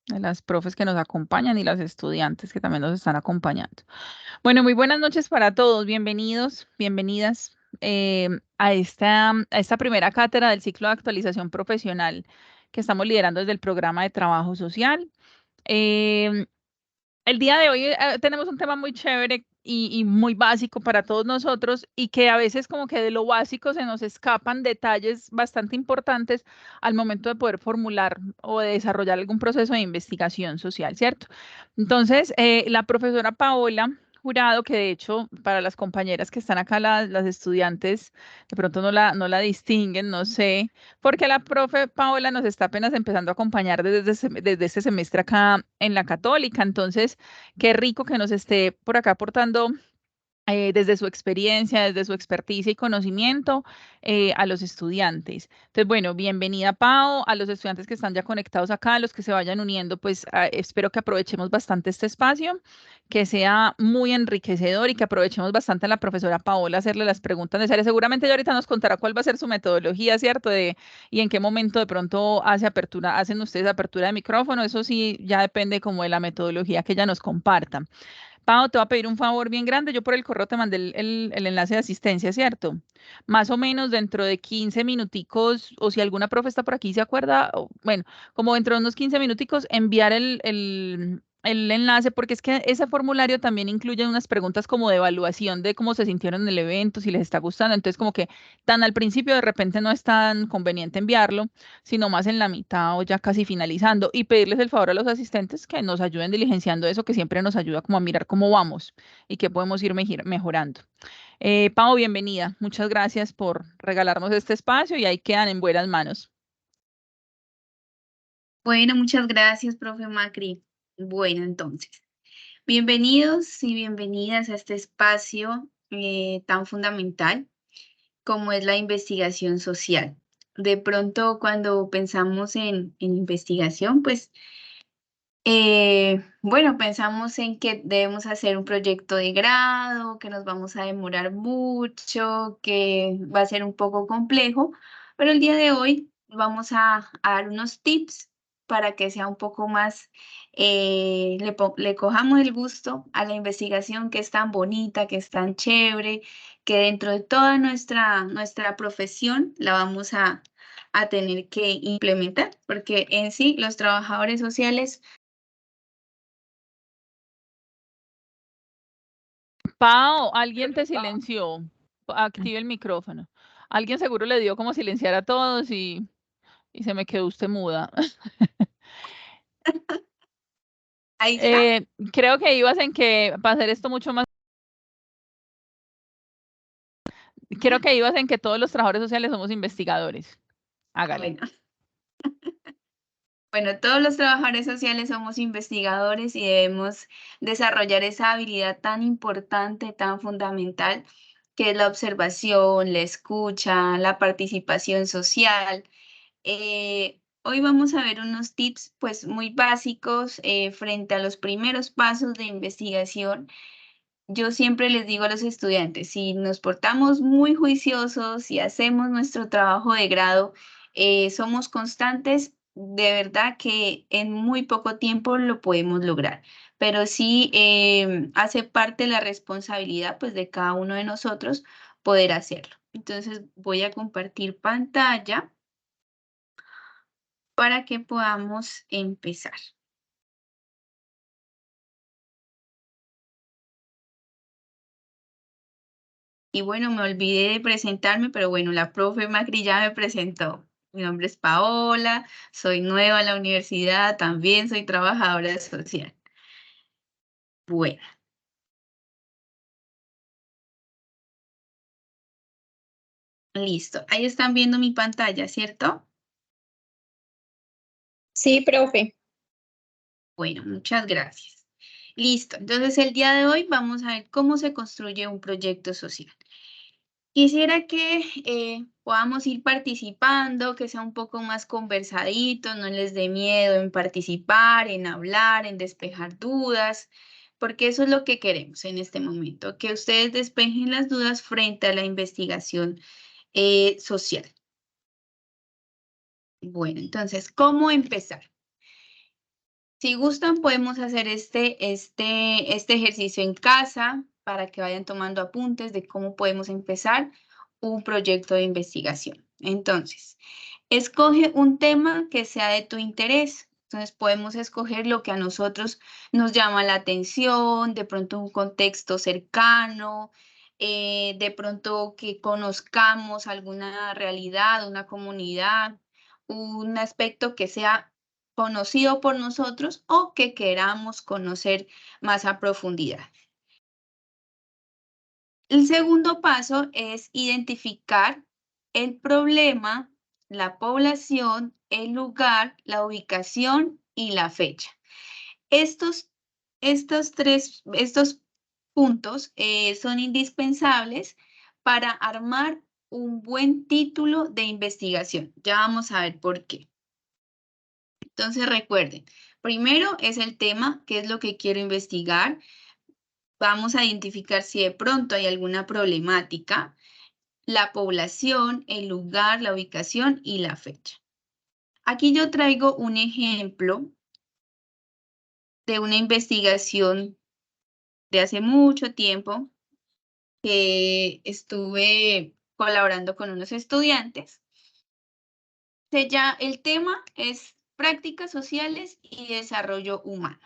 de las profes que nos acompañan y las estudiantes que también nos están acompañando. Bueno, muy buenas noches para todos. Bienvenidos, bienvenidas a esta primera cátedra del ciclo de actualización profesional que estamos liderando desde el programa de trabajo social. Em, el día de hoy tenemos un tema muy chévere y muy básico para todos nosotros y que a veces como que de lo básico se nos escapan detalles bastante importantes al momento de poder formular o de desarrollar algún proceso de investigación social, ¿cierto? Entonces, la profesora Paola Jurado, que de hecho para las compañeras que están acá, las estudiantes, de pronto no la distinguen, no sé, porque la profe Paola nos está apenas empezando a acompañar desde este semestre acá en la Católica. Entonces, qué rico que nos esté por acá aportando desde su experiencia, desde su experticia y conocimiento a los estudiantes. Entonces, bueno, bienvenida Pau, a los estudiantes que están ya conectados acá, a los que se vayan uniendo, pues espero que aprovechemos bastante este espacio, que sea muy enriquecedor y que aprovechemos bastante a la profesora Paola a hacerle las preguntas necesarias. Seguramente ella ahorita nos contará cuál va a ser su metodología, ¿cierto? Y en qué momento de pronto hacen ustedes apertura de micrófono, eso sí, ya depende como de la metodología que ella nos comparta. Pau, te voy a pedir un favor bien grande. Yo por el correo te mandé el enlace de asistencia, ¿cierto? Más o menos dentro de 15 minuticos, o si alguna profe está por aquí y se acuerda, bueno, como dentro de unos 15 minuticos, enviar el enlace, porque es que ese formulario también incluye unas preguntas como de evaluación de cómo se sintieron en el evento, si les está gustando. Entonces, como que tan al principio de repente no es tan conveniente enviarlo, sino más en la mitad o ya casi finalizando, y pedirles el favor a los asistentes que nos ayuden diligenciando eso, que siempre nos ayuda como a mirar cómo vamos y qué podemos ir mejorando. Pau, bienvenida. Muchas gracias por regalarnos este espacio y ahí quedan en buenas manos. Bueno, muchas gracias, profe Macri. Bueno, entonces, bienvenidos y bienvenidas a este espacio tan fundamental como es la investigación social. De pronto, cuando pensamos en investigación, pues, bueno, pensamos en que debemos hacer un proyecto de grado, que nos vamos a demorar mucho, que va a ser un poco complejo, pero el día de hoy vamos a dar unos tips para que sea un poco más, le cojamos el gusto a la investigación que es tan bonita, que es tan chévere, que dentro de toda nuestra profesión la vamos a tener que implementar, porque en sí los trabajadores sociales. Pau, alguien te silenció. Active el micrófono. Alguien seguro le dio como silenciar a todos y se me quedó usted muda. Ahí está. Creo que ibas en que para hacer esto mucho más. Creo que ibas en que todos los trabajadores sociales somos investigadores. Hágale. Bueno, bueno, todos los trabajadores sociales somos investigadores y debemos desarrollar esa habilidad tan importante, tan fundamental, que es la observación, la escucha, la participación social. Hoy vamos a ver unos tips pues muy básicos frente a los primeros pasos de investigación. Yo siempre les digo a los estudiantes, si nos portamos muy juiciosos, y hacemos nuestro trabajo de grado, somos constantes, de verdad que en muy poco tiempo lo podemos lograr. Pero sí hace parte de la responsabilidad pues, de cada uno de nosotros poder hacerlo. Entonces voy a compartir pantalla para que podamos empezar. Y bueno, me olvidé de presentarme, pero bueno, la profe Macri ya me presentó. Mi nombre es Paola, soy nueva en la universidad, también soy trabajadora social. Bueno, listo. Ahí están viendo mi pantalla, ¿cierto? Sí, profe. Bueno, muchas gracias. Listo. Entonces, el día de hoy vamos a ver cómo se construye un proyecto social. Quisiera que podamos ir participando, que sea un poco más conversadito, no les dé miedo en participar, en hablar, en despejar dudas, porque eso es lo que queremos en este momento, que ustedes despejen las dudas frente a la investigación social. Bueno, entonces, ¿cómo empezar? Si gustan, podemos hacer este ejercicio en casa para que vayan tomando apuntes de cómo podemos empezar un proyecto de investigación. Entonces, escoge un tema que sea de tu interés. Entonces, podemos escoger lo que a nosotros nos llama la atención, de pronto un contexto cercano, de pronto que conozcamos alguna realidad, una comunidad, un aspecto que sea conocido por nosotros o que queramos conocer más a profundidad. El segundo paso es identificar el problema, la población, el lugar, la ubicación y la fecha. Estos, estos puntos son indispensables para armar un buen título de investigación. Ya vamos a ver por qué. Entonces recuerden, primero es el tema, qué es lo que quiero investigar. Vamos a identificar si de pronto hay alguna problemática, la población, el lugar, la ubicación y la fecha. Aquí yo traigo un ejemplo de una investigación de hace mucho tiempo que estuve colaborando con unos estudiantes. El tema es prácticas sociales y desarrollo humano.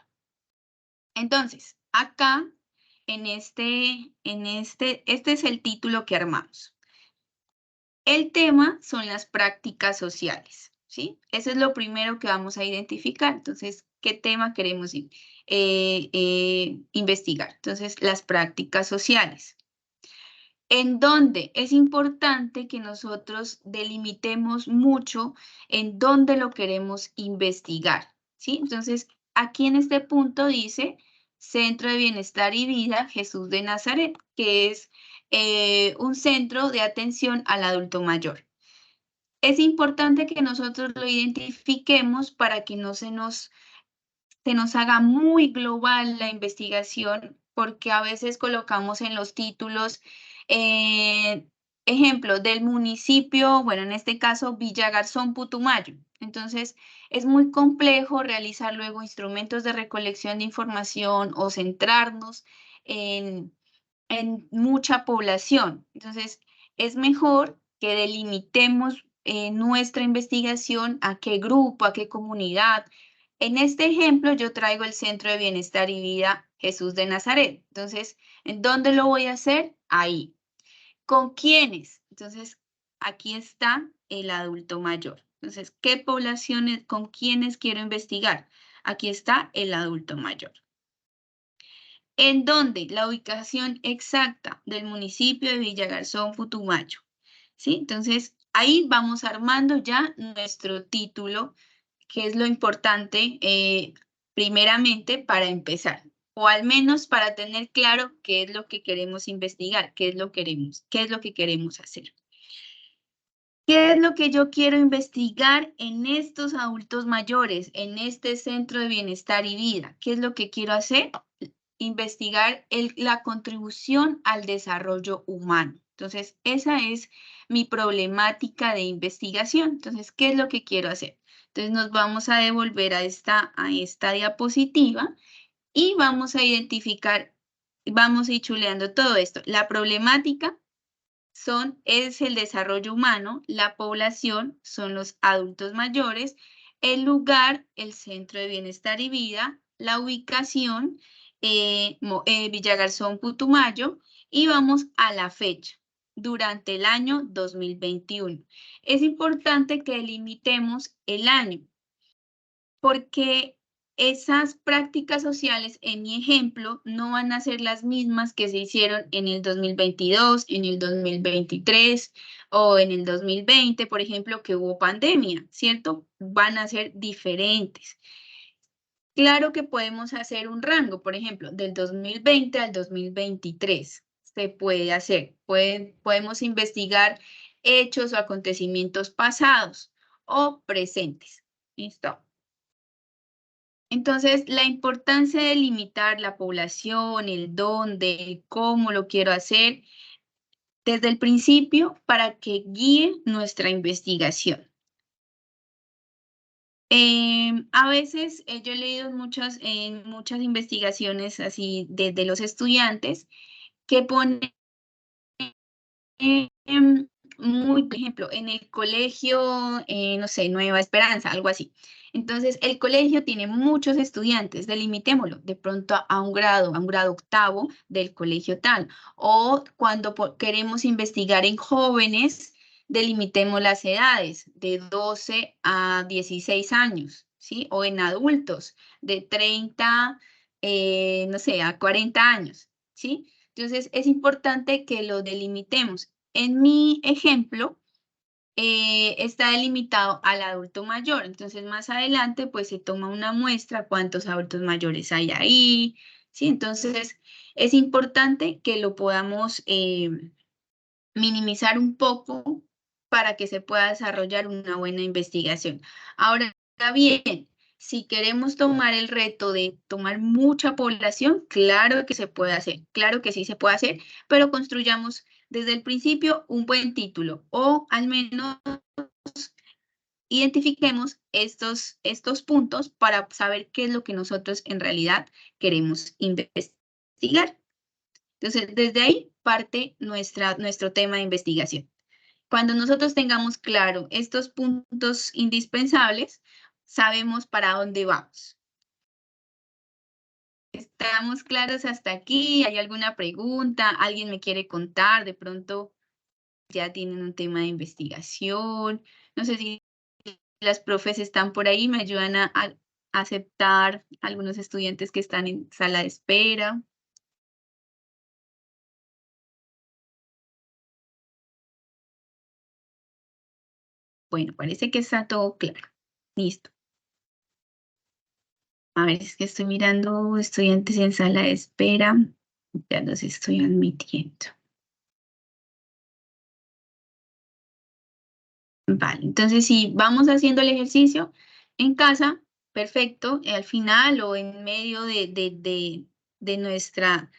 Entonces, acá, este es el título que armamos. El tema son las prácticas sociales, ¿sí? Eso es lo primero que vamos a identificar. Entonces, ¿qué tema queremos investigar? Entonces, las prácticas sociales. En donde es importante que nosotros delimitemos mucho en dónde lo queremos investigar, ¿sí? Entonces, aquí en este punto dice Centro de Bienestar y Vida Jesús de Nazaret, que es un centro de atención al adulto mayor. Es importante que nosotros lo identifiquemos para que no se nos haga muy global la investigación, porque a veces colocamos en los títulos, ejemplo, del municipio, bueno, en este caso Villagarzón, Putumayo. Entonces, es muy complejo realizar luego instrumentos de recolección de información o centrarnos en, mucha población. Entonces, es mejor que delimitemos nuestra investigación a qué grupo, a qué comunidad. En este ejemplo, yo traigo el Centro de Bienestar y Vida Jesús de Nazaret. Entonces, ¿en dónde lo voy a hacer? Ahí. ¿Con quiénes? Entonces, aquí está el adulto mayor. Entonces, ¿qué poblaciones, con quiénes quiero investigar? Aquí está el adulto mayor. ¿En dónde? La ubicación exacta del municipio de Villagarzón, Putumayo. ¿Sí? Entonces, ahí vamos armando ya nuestro título, que es lo importante, primeramente, para empezar, o al menos para tener claro qué es lo que queremos investigar, qué es lo que queremos hacer. ¿Qué es lo que yo quiero investigar en estos adultos mayores, en este centro de bienestar y vida? ¿Qué es lo que quiero hacer? Investigar la contribución al desarrollo humano. Entonces, esa es mi problemática de investigación. Entonces, ¿qué es lo que quiero hacer? Entonces, nos vamos a devolver a esta diapositiva y vamos a identificar, vamos a ir chuleando todo esto. La problemática es el desarrollo humano, la población son los adultos mayores, el lugar, el centro de bienestar y vida, la ubicación, Villagarzón, Putumayo, y vamos a la fecha, durante el año 2021. Es importante que delimitemos el año, porque esas prácticas sociales, en mi ejemplo, no van a ser las mismas que se hicieron en el 2022, en el 2023 o en el 2020, por ejemplo, que hubo pandemia, ¿cierto? Van a ser diferentes. Claro que podemos hacer un rango, por ejemplo, del 2020 al 2023. Se puede hacer. Podemos investigar hechos o acontecimientos pasados o presentes. ¿Listo? Entonces, la importancia de limitar la población, el dónde, el cómo lo quiero hacer desde el principio para que guíe nuestra investigación. A veces yo he leído en muchas investigaciones así de los estudiantes que ponen por ejemplo, en el colegio, no sé, Nueva Esperanza, algo así. Entonces, el colegio tiene muchos estudiantes, delimitémoslo, de pronto a un grado octavo del colegio tal. O cuando queremos investigar en jóvenes, delimitemos las edades, de 12 a 16 años, ¿sí? O en adultos, de 30, no sé, a 40 años, ¿sí? Entonces, es importante que lo delimitemos. En mi ejemplo, está delimitado al adulto mayor. Entonces, más adelante, pues se toma una muestra, cuántos adultos mayores hay ahí, ¿sí? Entonces, es importante que lo podamos minimizar un poco para que se pueda desarrollar una buena investigación. Ahora bien, si queremos tomar el reto de tomar mucha población, claro que se puede hacer, claro que sí se puede hacer, pero construyamos desde el principio un buen título o al menos identifiquemos estos puntos para saber qué es lo que nosotros en realidad queremos investigar. Entonces, desde ahí parte nuestro tema de investigación. Cuando nosotros tengamos claro estos puntos indispensables, sabemos para dónde vamos. ¿Estamos claros hasta aquí? ¿Hay alguna pregunta? ¿Alguien me quiere contar? De pronto ya tienen un tema de investigación. No sé si las profes están por ahí, me ayudan a aceptar algunos estudiantes que están en sala de espera. Bueno, parece que está todo claro. Listo. A ver, es que estoy mirando estudiantes en sala de espera. Ya los estoy admitiendo. Vale, entonces si vamos haciendo el ejercicio en casa, perfecto. Al final o en medio de nuestra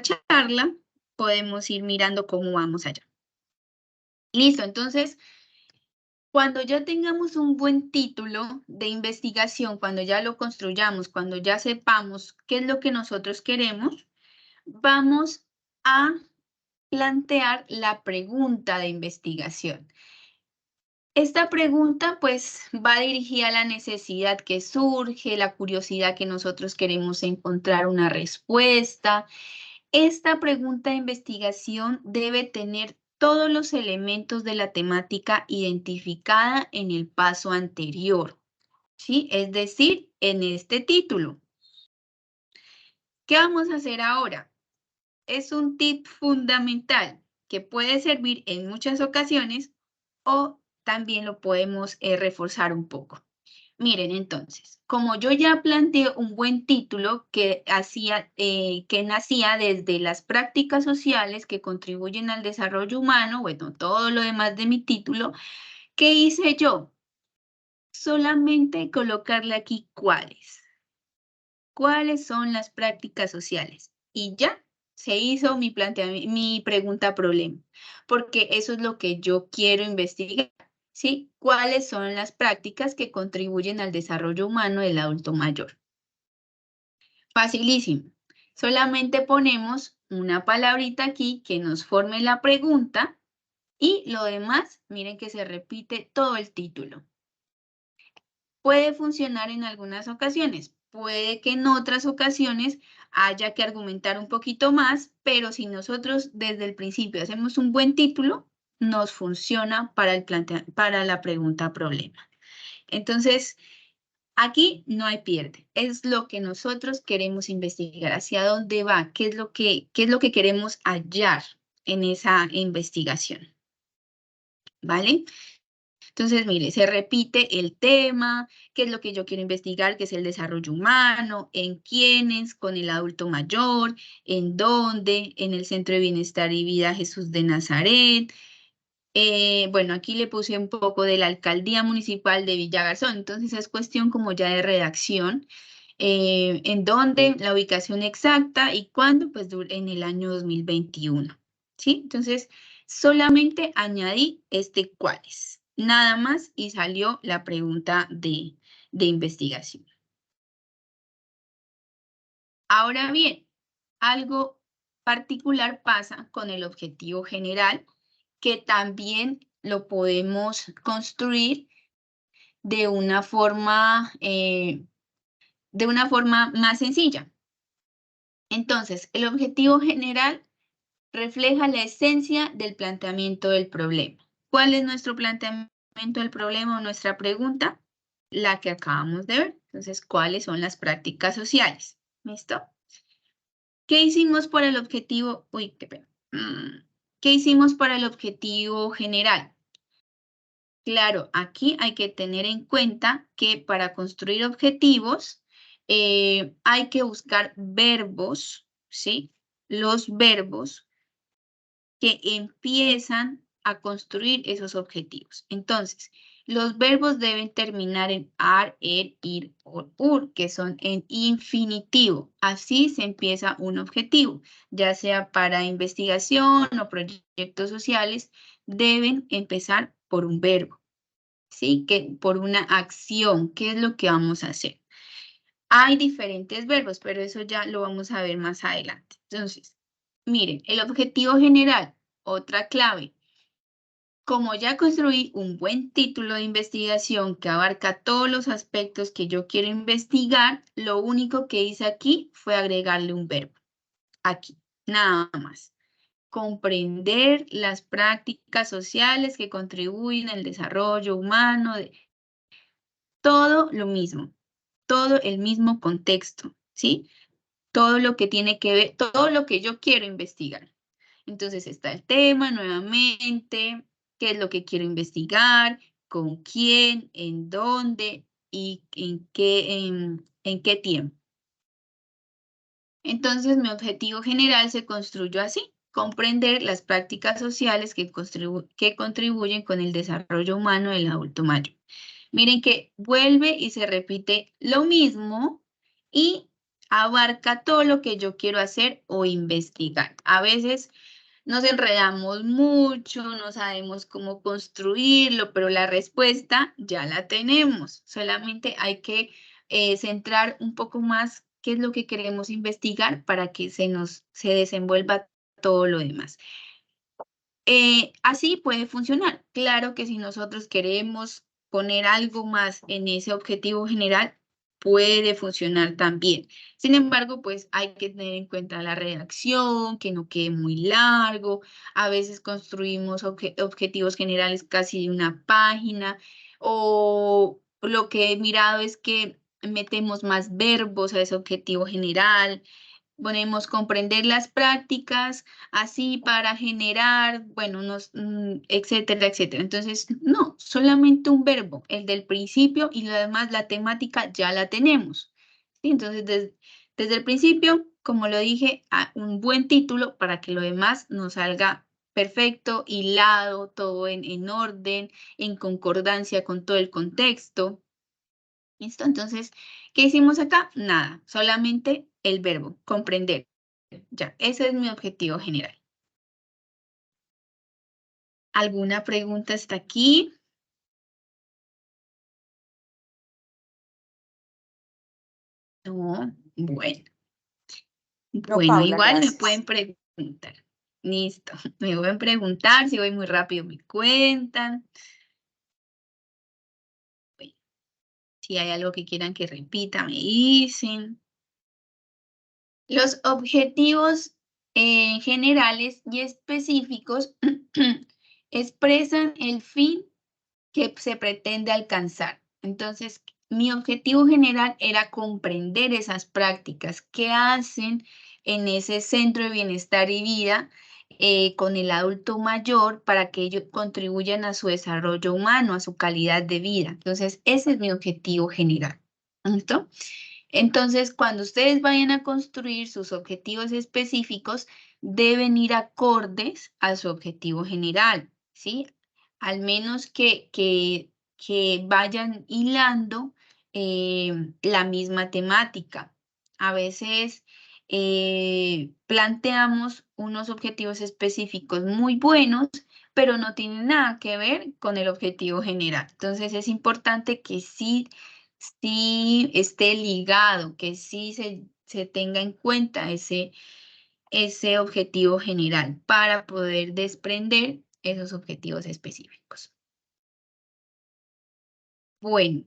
charla, podemos ir mirando cómo vamos allá. Listo, entonces, cuando ya tengamos un buen título de investigación, cuando ya lo construyamos, cuando ya sepamos qué es lo que nosotros queremos, vamos a plantear la pregunta de investigación. Esta pregunta pues va dirigida a la necesidad que surge, la curiosidad que nosotros queremos encontrar una respuesta. Esta pregunta de investigación debe tener todos los elementos de la temática identificada en el paso anterior, ¿sí? Es decir, en este título. ¿Qué vamos a hacer ahora? Es un tip fundamental que puede servir en muchas ocasiones o también lo podemos reforzar un poco. Miren, entonces, como yo ya planteé un buen título que nacía desde las prácticas sociales que contribuyen al desarrollo humano, bueno, todo lo demás de mi título, ¿qué hice yo? Solamente colocarle aquí cuáles. ¿Cuáles son las prácticas sociales? Y ya se hizo mi pregunta problema, porque eso es lo que yo quiero investigar, ¿sí? ¿Cuáles son las prácticas que contribuyen al desarrollo humano del adulto mayor? Facilísimo. Solamente ponemos una palabrita aquí que nos forme la pregunta y lo demás, miren que se repite todo el título. Puede funcionar en algunas ocasiones, puede que en otras ocasiones haya que argumentar un poquito más, pero si nosotros desde el principio hacemos un buen título, nos funciona para la pregunta problema. Entonces, aquí no hay pierde, es lo que nosotros queremos investigar, hacia dónde va, qué es lo que queremos hallar en esa investigación, ¿vale? Entonces, mire, se repite el tema, qué es lo que yo quiero investigar, que es el desarrollo humano, en quiénes, con el adulto mayor, en dónde, en el Centro de Bienestar y Vida Jesús de Nazaret. Bueno, aquí le puse un poco de la Alcaldía Municipal de Villagarzón, entonces es cuestión como ya de redacción. En dónde, la ubicación exacta y cuándo, pues en el año 2021. ¿Sí? Entonces, solamente añadí cuáles. nada más y salió la pregunta de investigación. Ahora bien, algo particular pasa con el objetivo general, que también lo podemos construir de una forma más sencilla. Entonces, el objetivo general refleja la esencia del planteamiento del problema. ¿Cuál es nuestro planteamiento del problema o nuestra pregunta? La que acabamos de ver. Entonces, ¿cuáles son las prácticas sociales? ¿Listo? ¿Qué hicimos por el objetivo? Uy, qué pena. ¿Qué hicimos para el objetivo general? Claro, aquí hay que tener en cuenta que para construir objetivos hay que buscar verbos, ¿sí? Los verbos que empiezan a construir esos objetivos. Entonces, los verbos deben terminar en ar, er, ir o ur, que son en infinitivo. Así se empieza un objetivo, ya sea para investigación o proyectos sociales, deben empezar por un verbo, ¿sí? Que por una acción, ¿qué es lo que vamos a hacer? Hay diferentes verbos, pero eso ya lo vamos a ver más adelante. Entonces, miren, el objetivo general, otra clave. Como ya construí un buen título de investigación que abarca todos los aspectos que yo quiero investigar, lo único que hice aquí fue agregarle un verbo. Aquí, nada más. Comprender las prácticas sociales que contribuyen al desarrollo humano, todo lo mismo, todo el mismo contexto, ¿sí? Todo lo que tiene que ver, todo lo que yo quiero investigar. Entonces está el tema nuevamente, qué es lo que quiero investigar, con quién, en dónde y en qué tiempo. Entonces mi objetivo general se construyó así: comprender las prácticas sociales que contribuyen con el desarrollo humano del adulto mayor. Miren que vuelve y se repite lo mismo y abarca todo lo que yo quiero hacer o investigar. A veces nos enredamos mucho, no sabemos cómo construirlo, pero la respuesta ya la tenemos. Solamente hay que centrar un poco más qué es lo que queremos investigar para que se desenvuelva todo lo demás. Así puede funcionar. Claro que si nosotros queremos poner algo más en ese objetivo general, puede funcionar también. Sin embargo, pues hay que tener en cuenta la redacción, que no quede muy largo. A veces construimos objetivos generales casi de una página, o lo que he mirado es que metemos más verbos a ese objetivo general. Ponemos comprender las prácticas, así para generar, bueno, etcétera, etcétera. Entonces, no, solamente un verbo, el del principio, y lo demás, la temática ya la tenemos. ¿Sí? Entonces, desde el principio, como lo dije, un buen título para que lo demás nos salga perfecto, hilado, todo en orden, en concordancia con todo el contexto. ¿Listo? Entonces, ¿qué hicimos acá? Nada, solamente el verbo, comprender. Ya, ese es mi objetivo general. ¿Alguna pregunta hasta aquí? No, bueno. No, Bueno, Paula, igual me gracias. pueden preguntar. Listo, me pueden preguntar, si voy muy rápido me cuentan. Bueno, si hay algo que quieran que repita, me dicen. Los objetivos generales y específicos expresan el fin que se pretende alcanzar. Entonces, mi objetivo general era comprender esas prácticas que hacen en ese centro de bienestar y vida con el adulto mayor para que ellos contribuyan a su desarrollo humano, a su calidad de vida. Entonces, ese es mi objetivo general. ¿Listo? Entonces, cuando ustedes vayan a construir sus objetivos específicos, deben ir acordes a su objetivo general, ¿sí? Al menos que vayan hilando la misma temática. A veces planteamos unos objetivos específicos muy buenos, pero no tiene nada que ver con el objetivo general. Entonces es importante que sí esté ligado, que sí se tenga en cuenta ese objetivo general para poder desprender esos objetivos específicos. Bueno,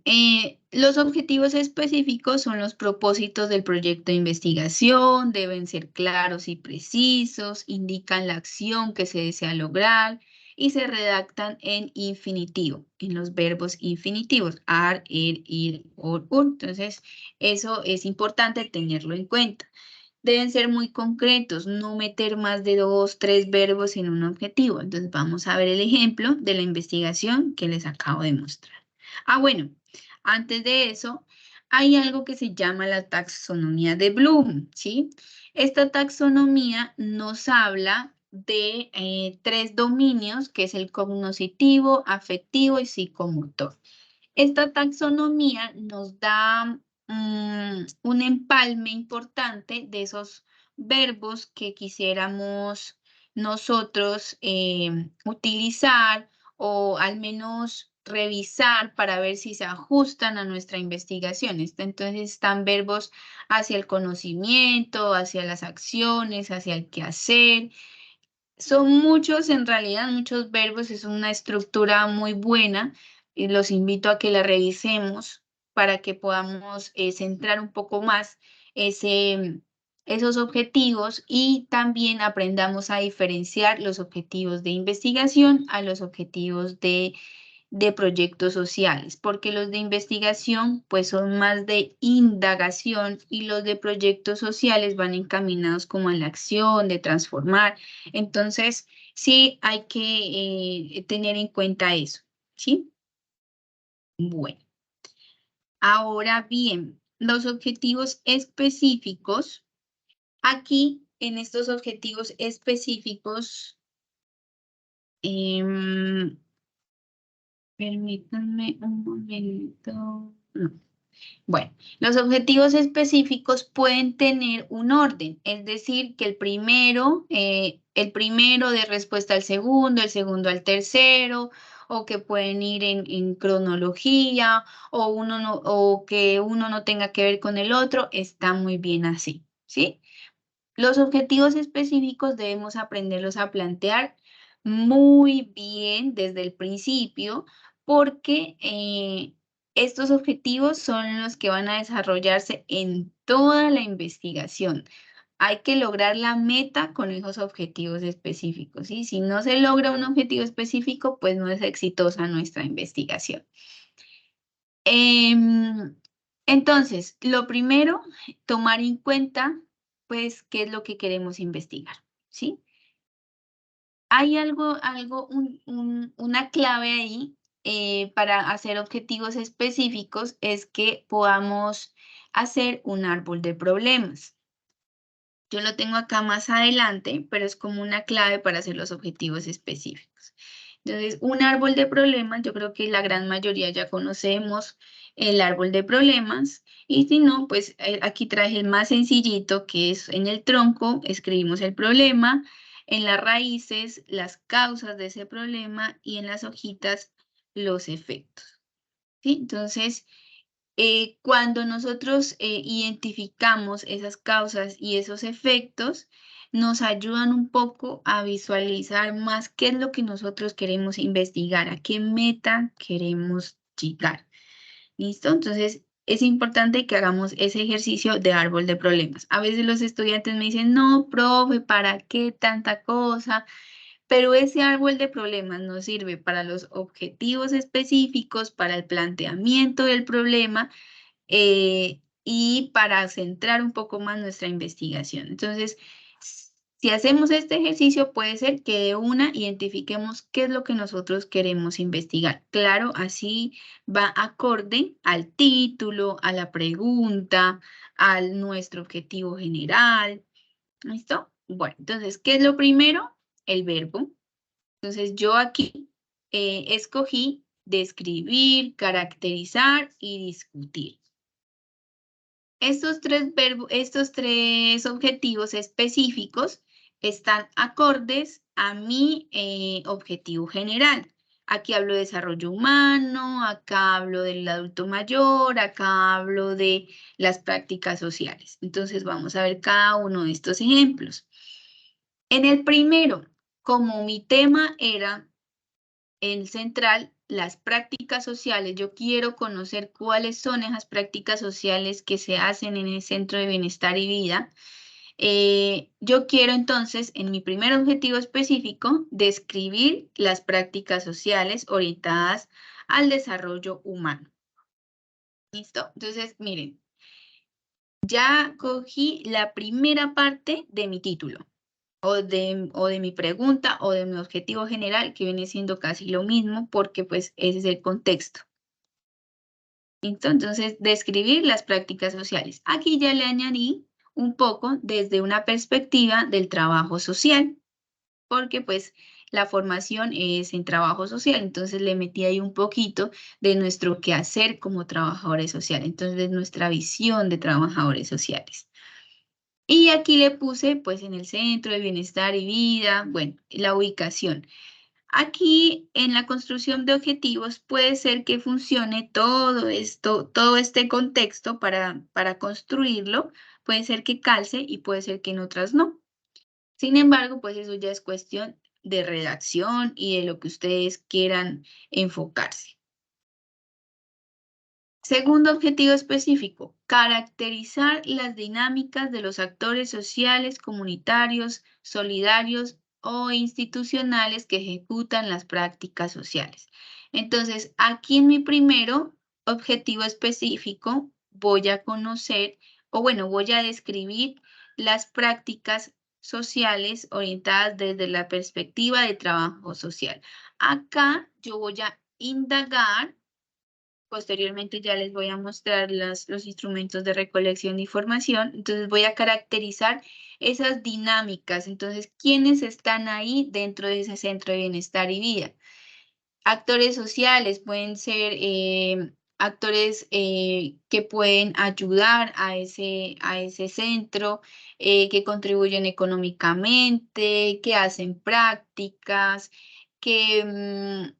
los objetivos específicos son los propósitos del proyecto de investigación, deben ser claros y precisos, indican la acción que se desea lograr y se redactan en infinitivo, en los verbos infinitivos, ar, ir, or, ur. Entonces, eso es importante tenerlo en cuenta. Deben ser muy concretos, no meter más de 2, 3 verbos en un objetivo. Entonces, vamos a ver el ejemplo de la investigación que les acabo de mostrar. Bueno, antes de eso, hay algo que se llama la taxonomía de Bloom, ¿sí? Esta taxonomía nos habla de 3 dominios, que es el cognoscitivo, afectivo y psicomotor. Esta taxonomía nos da un empalme importante de esos verbos que quisiéramos nosotros utilizar o al menos revisar para ver si se ajustan a nuestra investigación. Entonces están verbos hacia el conocimiento, hacia las acciones, hacia el quehacer. Son muchos, en realidad, muchos verbos, es una estructura muy buena y los invito a que la revisemos para que podamos centrar un poco más esos objetivos y también aprendamos a diferenciar los objetivos de investigación a los objetivos de proyectos sociales, porque los de investigación pues son más de indagación y los de proyectos sociales van encaminados como a la acción, de transformar. Entonces, sí hay que tener en cuenta eso, ¿sí? Bueno, ahora bien, los objetivos específicos, aquí en estos objetivos específicos, permítanme un momento. No. Bueno, los objetivos específicos pueden tener un orden, es decir, que el primero de respuesta al segundo, el segundo al tercero, o que pueden ir en cronología, o que uno no tenga que ver con el otro, está muy bien así, ¿sí? Los objetivos específicos debemos aprenderlos a plantear muy bien desde el principio, porque estos objetivos son los que van a desarrollarse en toda la investigación. Hay que lograr la meta con esos objetivos específicos, ¿sí? Si no se logra un objetivo específico, pues no es exitosa nuestra investigación. Entonces, lo primero, tomar en cuenta, pues, qué es lo que queremos investigar, ¿sí? Hay una clave ahí para hacer objetivos específicos es que podamos hacer un árbol de problemas. Yo lo tengo acá más adelante, pero es como una clave para hacer los objetivos específicos. Entonces, un árbol de problemas, yo creo que la gran mayoría ya conocemos el árbol de problemas, y si no, pues aquí traje el más sencillito, que es en el tronco, escribimos el problema, en las raíces, las causas de ese problema, y en las hojitas, los efectos. ¿Sí? Entonces, cuando nosotros identificamos esas causas y esos efectos, nos ayudan un poco a visualizar más qué es lo que nosotros queremos investigar, a qué meta queremos llegar. ¿Listo? Entonces, es importante que hagamos ese ejercicio de árbol de problemas. A veces los estudiantes me dicen, no, profe, ¿para qué tanta cosa? Pero ese árbol de problemas nos sirve para los objetivos específicos, para el planteamiento del problema y para centrar un poco más nuestra investigación. Entonces, si hacemos este ejercicio, puede ser que de una identifiquemos qué es lo que nosotros queremos investigar. Claro, así va acorde al título, a la pregunta, a nuestro objetivo general. ¿Listo? Bueno, entonces, ¿qué es lo primero? El verbo. Entonces, yo aquí escogí describir, caracterizar y discutir. Estos tres objetivos específicos están acordes a mi objetivo general. Aquí hablo de desarrollo humano, acá hablo del adulto mayor, acá hablo de las prácticas sociales. Entonces vamos a ver cada uno de estos ejemplos. En el primero, como mi tema era el central, las prácticas sociales, yo quiero conocer cuáles son esas prácticas sociales que se hacen en el Centro de Bienestar y Vida. Yo quiero entonces, en mi primer objetivo específico, describir las prácticas sociales orientadas al desarrollo humano. ¿Listo? Entonces, miren, ya cogí la primera parte de mi título, o de mi pregunta, o de mi objetivo general, que viene siendo casi lo mismo, porque pues ese es el contexto. ¿Listo? Entonces, describir las prácticas sociales. Aquí ya le añadí un poco desde una perspectiva del trabajo social, porque pues la formación es en trabajo social, entonces le metí ahí un poquito de nuestro quehacer como trabajadores sociales, entonces de nuestra visión de trabajadores sociales. Y aquí le puse pues en el Centro de Bienestar y Vida, bueno, la ubicación. Aquí en la construcción de objetivos puede ser que funcione todo esto, todo este contexto para construirlo, puede ser que calce y puede ser que en otras no. Sin embargo, pues eso ya es cuestión de redacción y de lo que ustedes quieran enfocarse. Segundo objetivo específico, caracterizar las dinámicas de los actores sociales, comunitarios, solidarios o institucionales que ejecutan las prácticas sociales. Entonces, aquí en mi primero objetivo específico voy a conocer, o bueno, voy a describir las prácticas sociales orientadas desde la perspectiva de trabajo social. Acá yo voy a indagar. Posteriormente ya les voy a mostrar los instrumentos de recolección de información. Entonces voy a caracterizar esas dinámicas. Entonces, ¿quiénes están ahí dentro de ese Centro de Bienestar y Vida? Actores sociales pueden ser actores que pueden ayudar a ese centro, que contribuyen económicamente, que hacen prácticas, que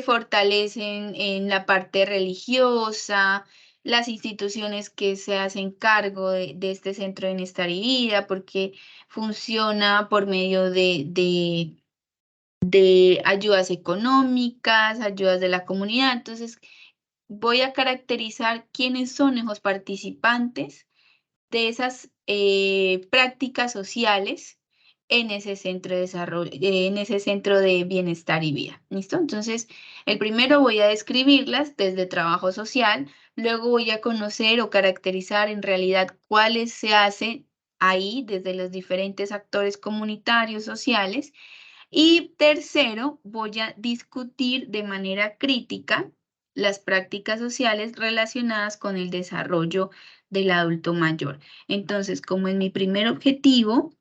fortalecen en la parte religiosa, las instituciones que se hacen cargo de este Centro de Bienestar y Vida, porque funciona por medio de ayudas económicas, ayudas de la comunidad. Entonces, voy a caracterizar quiénes son esos participantes de esas prácticas sociales en ese centro de desarrollo, en ese Centro de Bienestar y Vida. ¿Listo? Entonces, el primero voy a describirlas desde trabajo social, luego voy a conocer o caracterizar en realidad cuáles se hacen ahí desde los diferentes actores comunitarios, sociales, y tercero, voy a discutir de manera crítica las prácticas sociales relacionadas con el desarrollo del adulto mayor. Entonces, como es mi primer objetivo,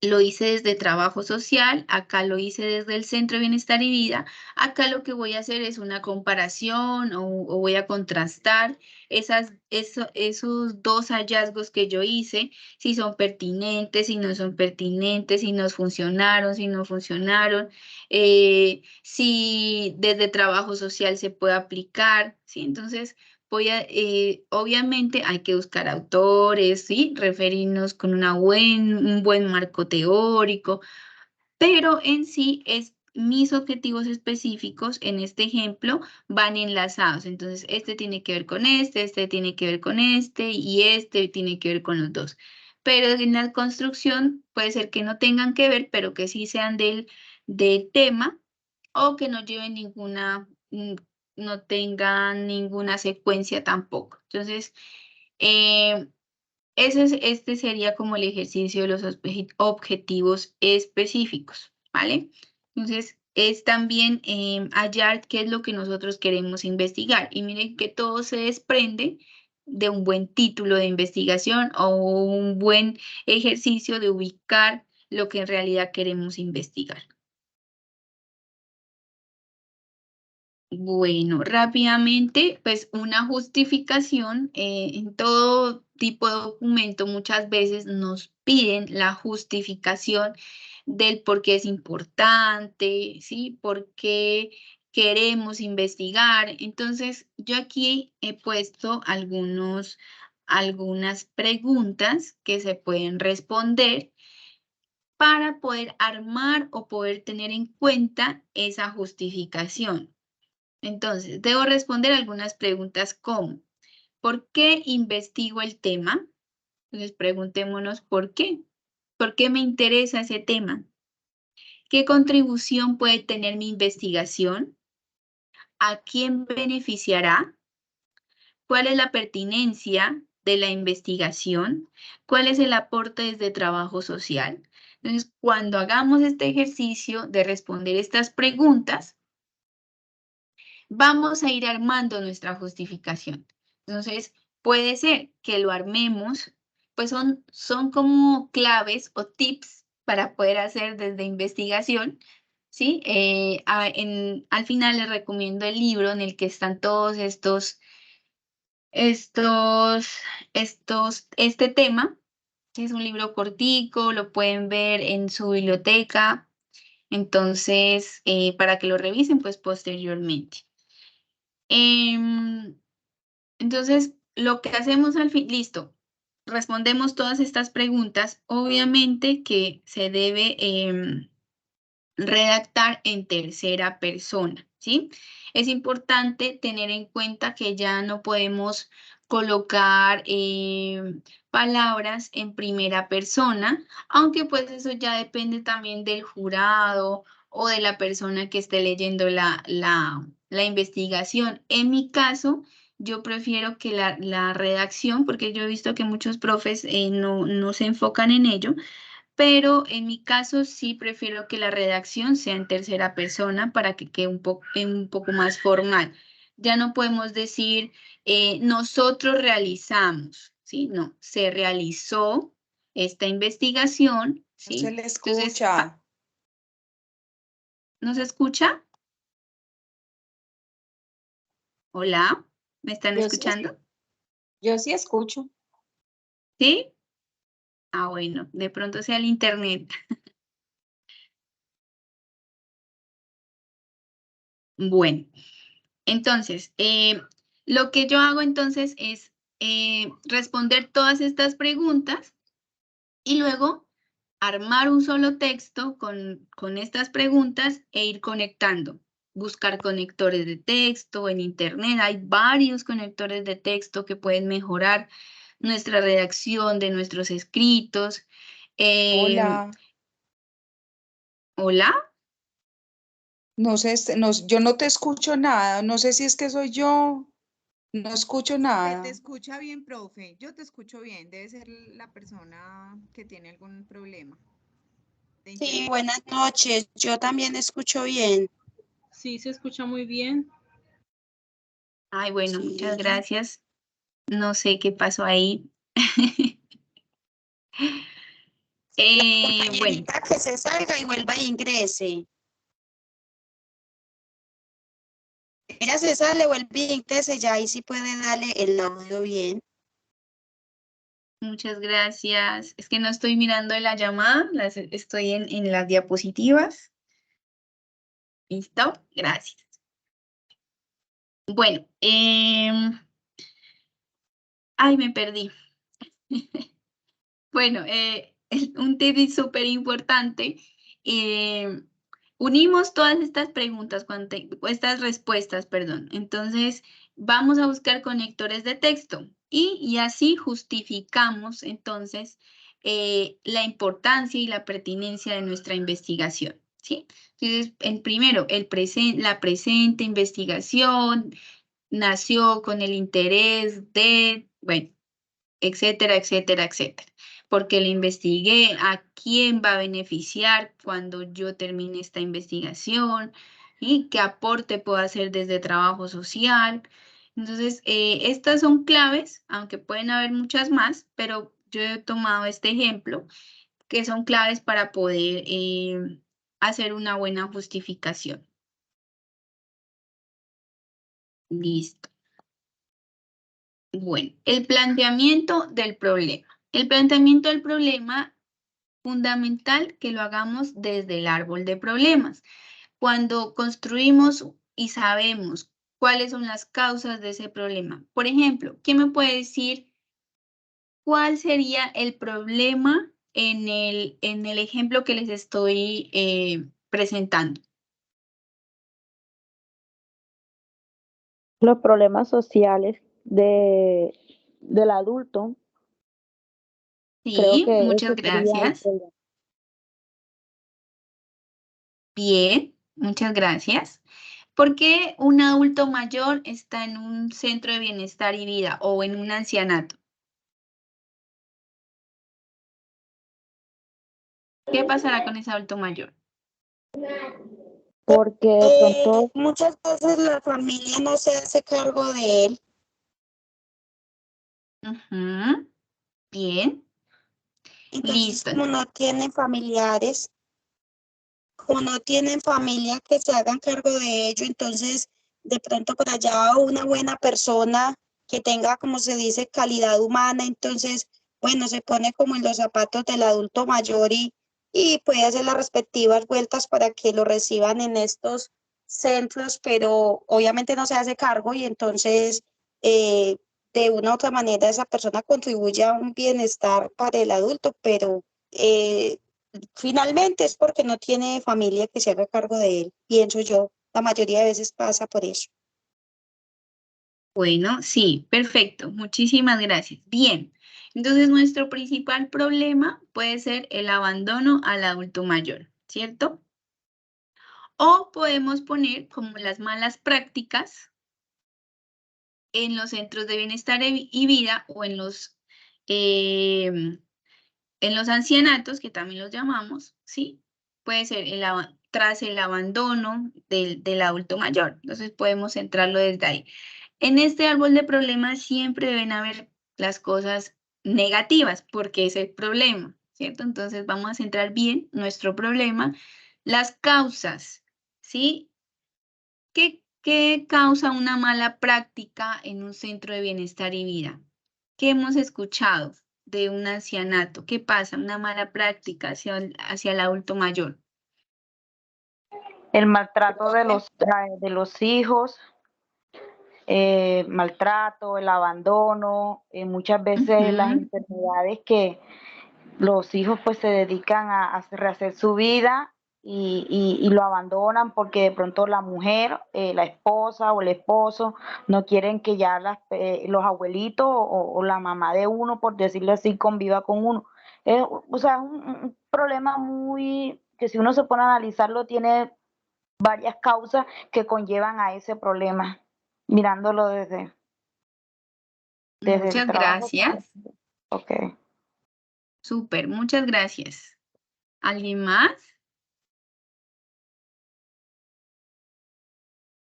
lo hice desde trabajo social, acá lo hice desde el Centro de Bienestar y Vida. Acá lo que voy a hacer es una comparación o voy a contrastar esos dos hallazgos que yo hice, si son pertinentes, si no son pertinentes, si nos funcionaron, si no funcionaron, si desde trabajo social se puede aplicar, ¿sí? Entonces, obviamente hay que buscar autores, ¿sí? Referirnos con un buen marco teórico, pero en sí mis objetivos específicos en este ejemplo van enlazados. Entonces, este tiene que ver con este tiene que ver con y este tiene que ver con los dos. Pero en la construcción puede ser que no tengan que ver, pero que sí sean del tema o que no lleven no tengan ninguna secuencia tampoco. Entonces, este sería como el ejercicio de los objetivos específicos, ¿vale? Entonces, es también hallar qué es lo que nosotros queremos investigar. Y miren que todo se desprende de un buen título de investigación o un buen ejercicio de ubicar lo que en realidad queremos investigar. Bueno, rápidamente, pues una justificación en todo tipo de documento muchas veces nos piden la justificación del por qué es importante, ¿sí? Por qué queremos investigar. Entonces, yo aquí he puesto algunas preguntas que se pueden responder para poder armar o poder tener en cuenta esa justificación. Entonces, debo responder algunas preguntas como, ¿por qué investigo el tema? Entonces, preguntémonos ¿por qué? ¿Por qué me interesa ese tema? ¿Qué contribución puede tener mi investigación? ¿A quién beneficiará? ¿Cuál es la pertinencia de la investigación? ¿Cuál es el aporte desde trabajo social? Entonces, cuando hagamos este ejercicio de responder estas preguntas, vamos a ir armando nuestra justificación. Entonces, puede ser que lo armemos, pues son como claves o tips para poder hacer desde investigación, ¿sí? Al final les recomiendo el libro en el que están todos este tema, que es un libro cortico, lo pueden ver en su biblioteca, entonces, para que lo revisen, pues posteriormente. Entonces, lo que hacemos al fin, listo, respondemos todas estas preguntas, obviamente que se debe redactar en tercera persona, ¿sí? Es importante tener en cuenta que ya no podemos colocar palabras en primera persona, aunque pues eso ya depende también del jurado o de la persona que esté leyendo la investigación. En mi caso, yo prefiero que la redacción, porque yo he visto que muchos profes no se enfocan en ello, pero en mi caso sí prefiero que la redacción sea en tercera persona para que quede un poco más formal. Ya no podemos decir nosotros realizamos, ¿sí? No, se realizó esta investigación, No se ¿sí? le Entonces, escucha. ¿no se escucha? Hola, ¿me están Yo sí, escuchando? yo sí escucho. ¿Sí? Ah, bueno, de pronto sea el internet. Bueno. Entonces, lo que yo hago entonces es responder todas estas preguntas y luego armar un solo texto con estas preguntas e ir conectando. Buscar conectores de texto en internet. Hay varios conectores de texto que pueden mejorar nuestra redacción de nuestros escritos. Hola. ¿Hola? No sé, yo no te escucho nada. No sé si es que soy yo. No escucho Se nada. te escucha bien, profe. Yo te escucho bien. Debe ser la persona que tiene algún problema de Sí, internet. buenas noches. Yo también escucho bien. Sí, se escucha muy bien. Ay, bueno, Sí. muchas gracias. No sé qué pasó ahí. Bueno, Compañerita, que se salga y vuelva e ingrese. Ella se sale, vuelve e ingrese, ya ahí sí puede darle el audio bien. muchas gracias. Es que no estoy mirando la llamada, estoy en las diapositivas. ¿Listo? Gracias. Bueno, ay, me perdí. Bueno, un tip súper importante. Unimos todas estas preguntas, estas respuestas, perdón. Entonces, vamos a buscar conectores de texto y así justificamos entonces la importancia y la pertinencia de nuestra investigación, ¿sí? Entonces, primero, la presente investigación nació con el interés de, bueno, etcétera, etcétera, etcétera. Porque le investigué a quién va a beneficiar cuando yo termine esta investigación y qué aporte puedo hacer desde trabajo social. Entonces, estas son claves, aunque pueden haber muchas más, pero yo he tomado este ejemplo, que son claves para poder hacer una buena justificación. Listo. Bueno, el planteamiento del problema. El planteamiento del problema fundamental que lo hagamos desde el árbol de problemas. Cuando construimos y sabemos cuáles son las causas de ese problema. Por ejemplo, ¿quién me puede decir cuál sería el problema en el ejemplo que les estoy presentando? Los problemas sociales del adulto. Creo Sí, que muchas ese sería el gracias. problema. Bien, muchas gracias. ¿Por qué un adulto mayor está en un centro de bienestar y vida o en un ancianato? ¿Qué pasará con ese adulto mayor? Porque de pronto Muchas veces la familia no se hace cargo de él. Ujú, bien, Entonces, listo. como no tienen familiares, como no tienen familia que se hagan cargo de ello, entonces de pronto por allá una buena persona que tenga, como se dice, calidad humana, entonces, bueno, se pone como en los zapatos del adulto mayor y puede hacer las respectivas vueltas para que lo reciban en estos centros, pero obviamente no se hace cargo y entonces de una u otra manera esa persona contribuye a un bienestar para el adulto, pero finalmente es porque no tiene familia que se haga cargo de él, pienso yo. La mayoría de veces pasa por eso. Bueno, sí, perfecto. Muchísimas gracias. Bien, entonces nuestro principal problema puede ser el abandono al adulto mayor, ¿cierto? O podemos poner como las malas prácticas en los centros de bienestar y vida o en los ancianatos, que también los llamamos, ¿sí? Puede ser tras el abandono del adulto mayor. Entonces podemos centrarlo desde ahí. En este árbol de problemas siempre deben haber las cosas negativas, porque es el problema, ¿cierto? Entonces vamos a centrar bien nuestro problema, las causas, ¿sí? ¿Qué causa una mala práctica en un centro de bienestar y vida? ¿Qué hemos escuchado de un ancianato? ¿Qué pasa? Una mala práctica hacia el adulto mayor. el maltrato de los hijos, maltrato, el abandono, muchas veces las Ujú, enfermedades que los hijos pues se dedican a rehacer su vida y lo abandonan porque de pronto la mujer, la esposa o el esposo no quieren que ya los abuelitos o la mamá de uno, por decirlo así, conviva con uno. O sea, es un problema muy que si uno se pone a analizarlo tiene varias causas que conllevan a ese problema, mirándolo desde el muchas trabajo. gracias. Okay. Súper, muchas gracias. ¿Alguien más?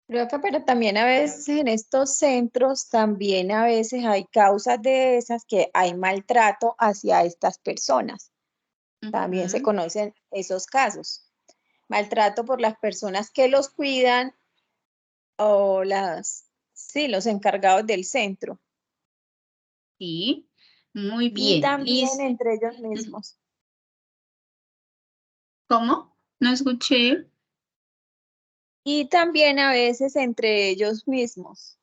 Profe, pero también a veces en estos centros, también a veces hay causas de esas que hay maltrato hacia estas personas. También se Ujú, conocen esos casos. Maltrato por las personas que los cuidan o los encargados del centro. sí, muy Y bien. también Liz, entre ellos mismos. ¿cómo? No escuché. Y también a veces entre ellos mismos,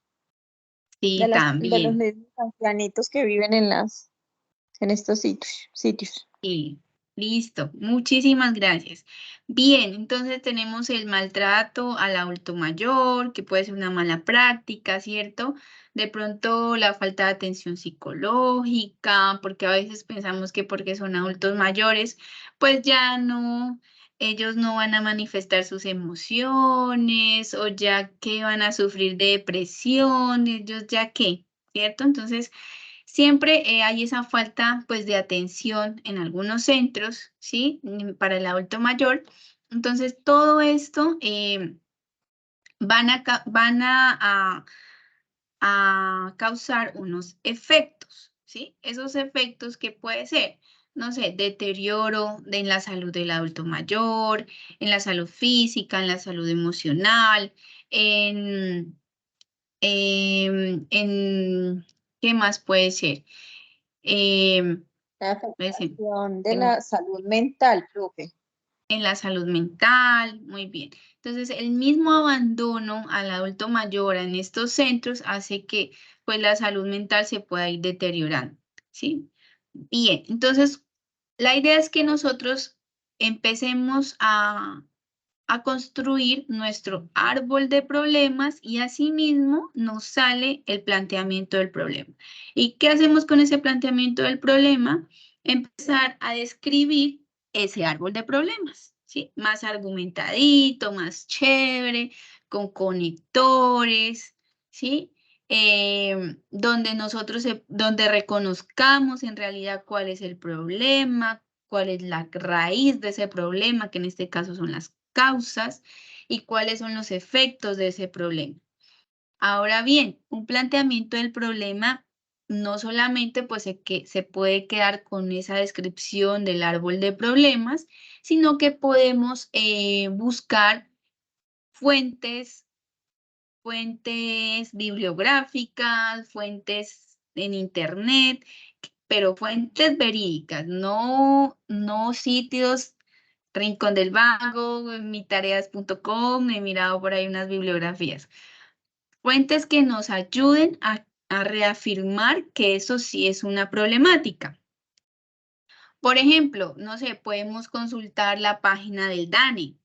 Sí, de los también. mismos ancianitos que viven en estos sitios. Sí, listo. Muchísimas gracias. Bien, entonces tenemos el maltrato al adulto mayor, que puede ser una mala práctica, ¿cierto? De pronto la falta de atención psicológica, porque a veces pensamos que porque son adultos mayores, pues ya no, ellos no van a manifestar sus emociones o ya que van a sufrir de depresión, ellos ya qué, ¿cierto? Entonces, siempre hay esa falta pues de atención en algunos centros, ¿sí? Para el adulto mayor. Entonces, todo esto van a causar unos efectos, ¿sí? Esos efectos que puede ser, no sé, deterioro en la salud del adulto mayor, en la salud física, en la salud emocional, en, ¿qué más puede ser? La Ese. afectación de la salud mental, profe. En la salud mental, muy bien. Entonces, el mismo abandono al adulto mayor en estos centros hace que pues, la salud mental se pueda ir deteriorando, ¿sí? Bien, entonces, la idea es que nosotros empecemos a construir nuestro árbol de problemas y asimismo nos sale el planteamiento del problema. ¿Y qué hacemos con ese planteamiento del problema? Empezar a describir ese árbol de problemas, ¿sí? Más argumentadito, más chévere, con conectores, ¿sí? Donde reconozcamos en realidad cuál es el problema, cuál es la raíz de ese problema, que en este caso son las causas, y cuáles son los efectos de ese problema. Ahora bien, un planteamiento del problema no solamente pues se puede quedar con esa descripción del árbol de problemas, sino que podemos buscar fuentes bibliográficas, fuentes en internet, pero fuentes verídicas, no sitios Rincón del Vago, mitareas.com, he mirado por ahí unas bibliografías. Fuentes que nos ayuden a reafirmar que eso sí es una problemática. Por ejemplo, no sé, podemos consultar la página del DANE,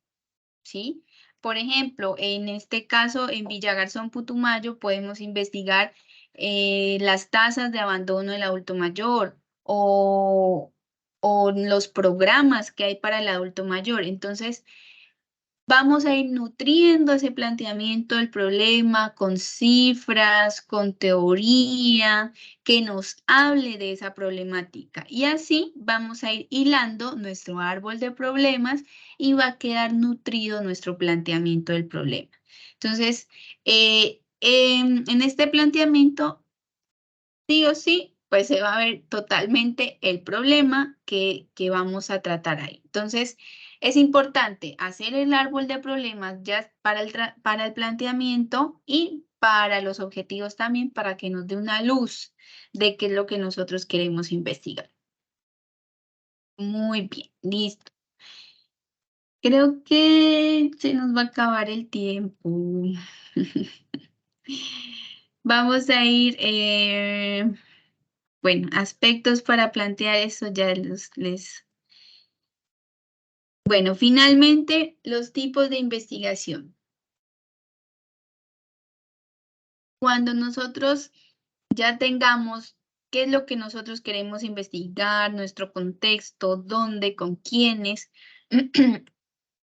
¿sí? Por ejemplo, en este caso, en Villagarzón, Putumayo, podemos investigar las tasas de abandono del adulto mayor o los programas que hay para el adulto mayor. Entonces, vamos a ir nutriendo ese planteamiento del problema con cifras, con teoría, que nos hable de esa problemática. Y así vamos a ir hilando nuestro árbol de problemas y va a quedar nutrido nuestro planteamiento del problema. Entonces, en este planteamiento, sí o sí, pues se va a ver totalmente el problema que vamos a tratar ahí. Entonces, es importante hacer el árbol de problemas ya para el planteamiento y para los objetivos también, para que nos dé una luz de qué es lo que nosotros queremos investigar. Muy bien, listo. Creo que se nos va a acabar el tiempo. Vamos a ir... bueno, aspectos para plantear eso ya les... Bueno, finalmente, los tipos de investigación. Cuando nosotros ya tengamos qué es lo que nosotros queremos investigar, nuestro contexto, dónde, con quiénes,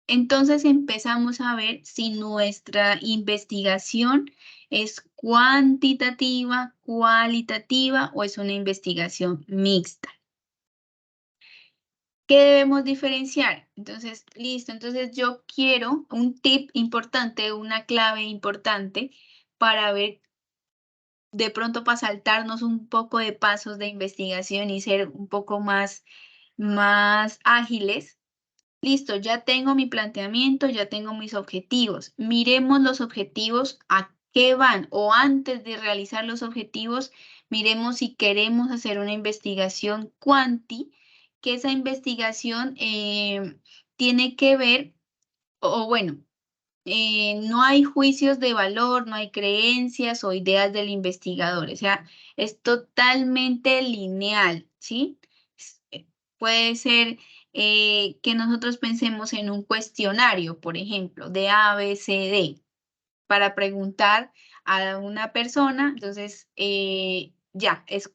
entonces empezamos a ver si nuestra investigación es cuantitativa, cualitativa o es una investigación mixta. ¿Qué debemos diferenciar? Entonces, listo. Entonces, yo quiero un tip importante, una clave importante para ver, de pronto para saltarnos un poco de pasos de investigación y ser un poco más ágiles. Listo, ya tengo mi planteamiento, ya tengo mis objetivos. Miremos los objetivos a qué van, o antes de realizar los objetivos, miremos si queremos hacer una investigación cuanti, que esa investigación tiene que ver, o bueno, no hay juicios de valor, no hay creencias o ideas del investigador, o sea, es totalmente lineal, ¿sí? Puede ser que nosotros pensemos en un cuestionario, por ejemplo, de A, B, C, D, para preguntar a una persona, entonces ya, es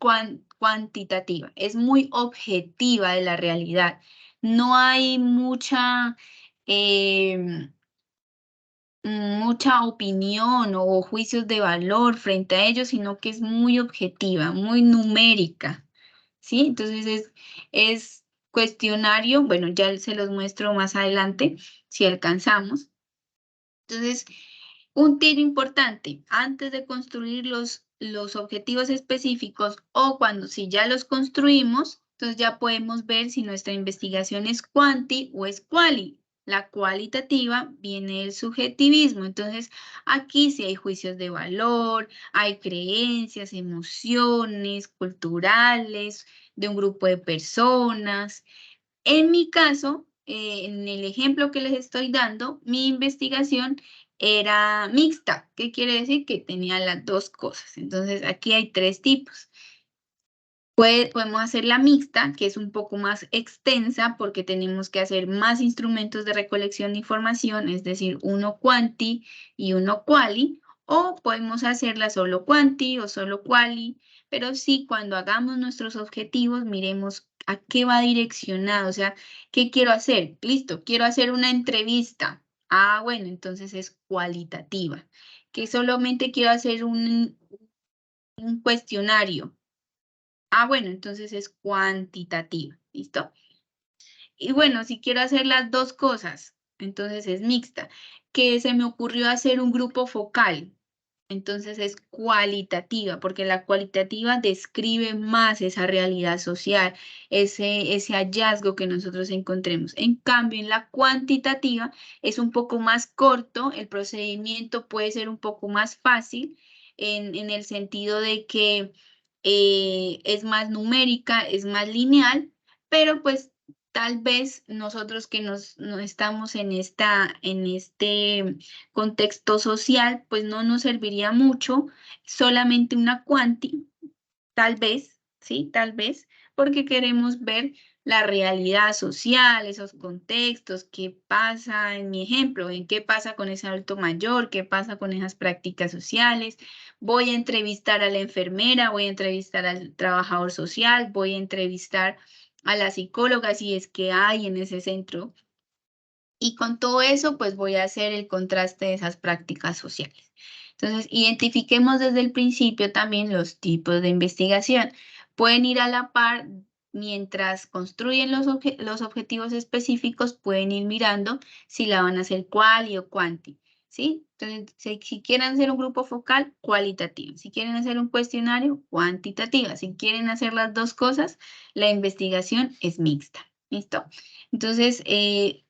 cuantitativa, es muy objetiva de la realidad. No hay mucha opinión o juicios de valor frente a ellos, sino que es muy objetiva, muy numérica, ¿sí? Entonces es cuestionario, bueno, ya se los muestro más adelante, si alcanzamos. Entonces, un tip importante, antes de construir los objetivos específicos o si ya los construimos, entonces ya podemos ver si nuestra investigación es cuanti o es quali. La cualitativa viene el subjetivismo. Entonces, aquí sí hay juicios de valor, hay creencias, emociones culturales de un grupo de personas. En mi caso, en el ejemplo que les estoy dando, mi investigación era mixta. ¿Qué quiere decir? Que tenía las dos cosas. Entonces, aquí hay tres tipos. Podemos hacer la mixta, que es un poco más extensa porque tenemos que hacer más instrumentos de recolección de información, es decir, uno quanti y uno quali, o podemos hacerla solo quanti o solo quali, pero sí, cuando hagamos nuestros objetivos, miremos a qué va direccionado, o sea, ¿qué quiero hacer? Listo, quiero hacer una entrevista. Ah, bueno, entonces es cualitativa. Que solamente quiero hacer un cuestionario. Ah, bueno, entonces es cuantitativa, ¿listo? Y bueno, si quiero hacer las dos cosas, entonces es mixta. Que se me ocurrió hacer un grupo focal, entonces es cualitativa, porque la cualitativa describe más esa realidad social, ese hallazgo que nosotros encontremos. En cambio, en la cuantitativa es un poco más corto, el procedimiento puede ser un poco más fácil en el sentido de que es más numérica, es más lineal, pero pues tal vez nosotros que no estamos en este contexto social, pues no nos serviría mucho solamente una quanti, tal vez, ¿sí? Tal vez, porque queremos ver la realidad social, esos contextos, qué pasa en mi ejemplo, en qué pasa con ese adulto mayor, qué pasa con esas prácticas sociales. Voy a entrevistar a la enfermera, voy a entrevistar al trabajador social, voy a entrevistar a la psicóloga si es que hay en ese centro. Y con todo eso, pues voy a hacer el contraste de esas prácticas sociales. Entonces, identifiquemos desde el principio también los tipos de investigación. Pueden ir a la par mientras construyen los objetivos específicos, pueden ir mirando si la van a hacer quali o quanti, ¿sí? Entonces, si quieren hacer un grupo focal, cualitativo. Si quieren hacer un cuestionario, cuantitativa. Si quieren hacer las dos cosas, la investigación es mixta. ¿Listo? Entonces,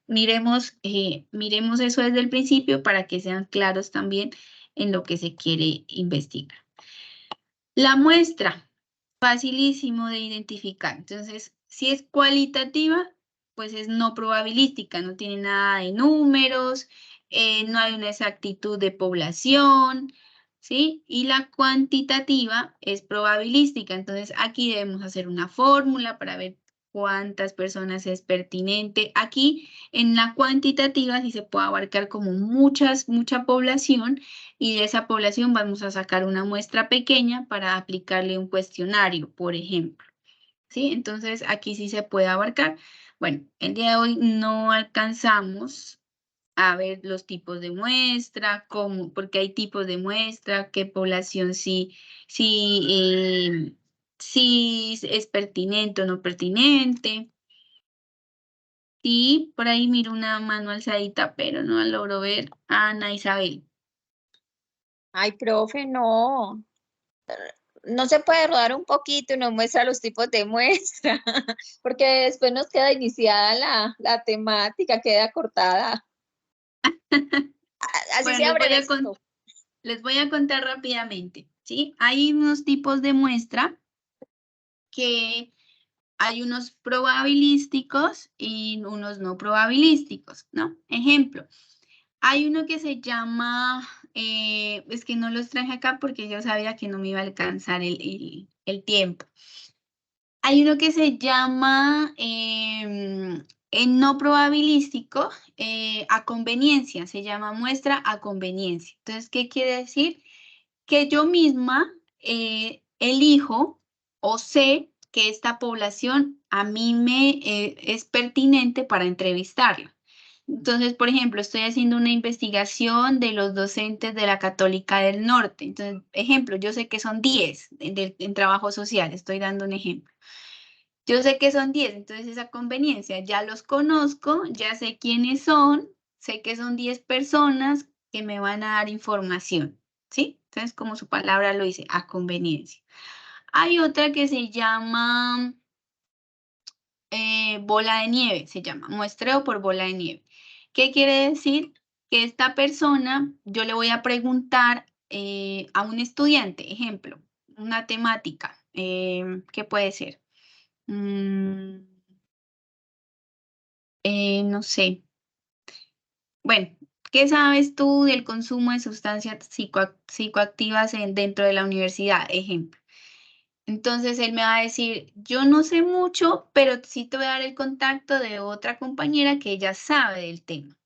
miremos eso desde el principio para que sean claros también en lo que se quiere investigar. La muestra, facilísimo de identificar. Entonces, si es cualitativa, pues es no probabilística, no tiene nada de números, no hay una exactitud de población, ¿sí? Y la cuantitativa es probabilística. Entonces, aquí debemos hacer una fórmula para ver cuántas personas es pertinente. Aquí, en la cuantitativa, sí se puede abarcar como mucha población, y de esa población vamos a sacar una muestra pequeña para aplicarle un cuestionario, por ejemplo. ¿Sí? Entonces, aquí sí se puede abarcar. Bueno, el día de hoy no alcanzamos a ver los tipos de muestra, porque hay tipos de muestra, qué población sí es pertinente o no pertinente. Y por ahí miro una mano alzadita, pero no logro ver a Ana Isabel. Ay, profe, no. No se puede rodar un poquito y nos muestra los tipos de muestra, porque después nos queda iniciada la temática, queda cortada. Así Bueno, sea breve. les voy a contar rápidamente, ¿sí? Hay unos tipos de muestra que hay unos probabilísticos y unos no probabilísticos, ¿no? Ejemplo, hay uno que se llama, es que no los traje acá porque yo sabía que no me iba a alcanzar el tiempo. Hay uno que se llama no probabilístico a conveniencia, se llama muestra a conveniencia. Entonces, ¿qué quiere decir? Que yo misma elijo o sé que esta población a mí me es pertinente para entrevistarla. Entonces, por ejemplo, estoy haciendo una investigación de los docentes de la Católica del Norte. Entonces, ejemplo, yo sé que son 10 en trabajo social, estoy dando un ejemplo. Yo sé que son 10, entonces esa conveniencia, ya los conozco, ya sé quiénes son, sé que son 10 personas que me van a dar información, ¿sí? Entonces, como su palabra lo dice, a conveniencia. Hay otra que se llama bola de nieve, se llama muestreo por bola de nieve. ¿Qué quiere decir? Que esta persona, yo le voy a preguntar a un estudiante, ejemplo, una temática, ¿qué puede ser? No sé. Bueno, ¿qué sabes tú del consumo de sustancias psicoactivas dentro de la universidad? Ejemplo. Entonces él me va a decir, yo no sé mucho, pero sí te voy a dar el contacto de otra compañera que ella sabe del tema.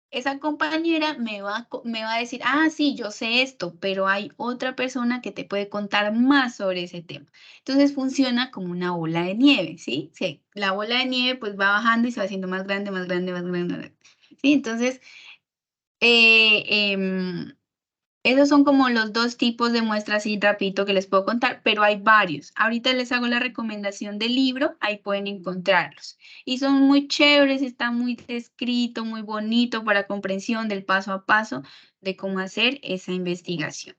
Esa compañera me va a decir, ah, sí, yo sé esto, pero hay otra persona que te puede contar más sobre ese tema. Entonces funciona como una bola de nieve, ¿sí? Sí, la bola de nieve pues va bajando y se va haciendo más grande, más grande, más grande, más grande. ¿Sí? Entonces, esos son como los dos tipos de muestras, así rapidito que les puedo contar, pero hay varios. Ahorita les hago la recomendación del libro, ahí pueden encontrarlos. Y son muy chéveres, está muy descrito, muy bonito para comprensión del paso a paso de cómo hacer esa investigación.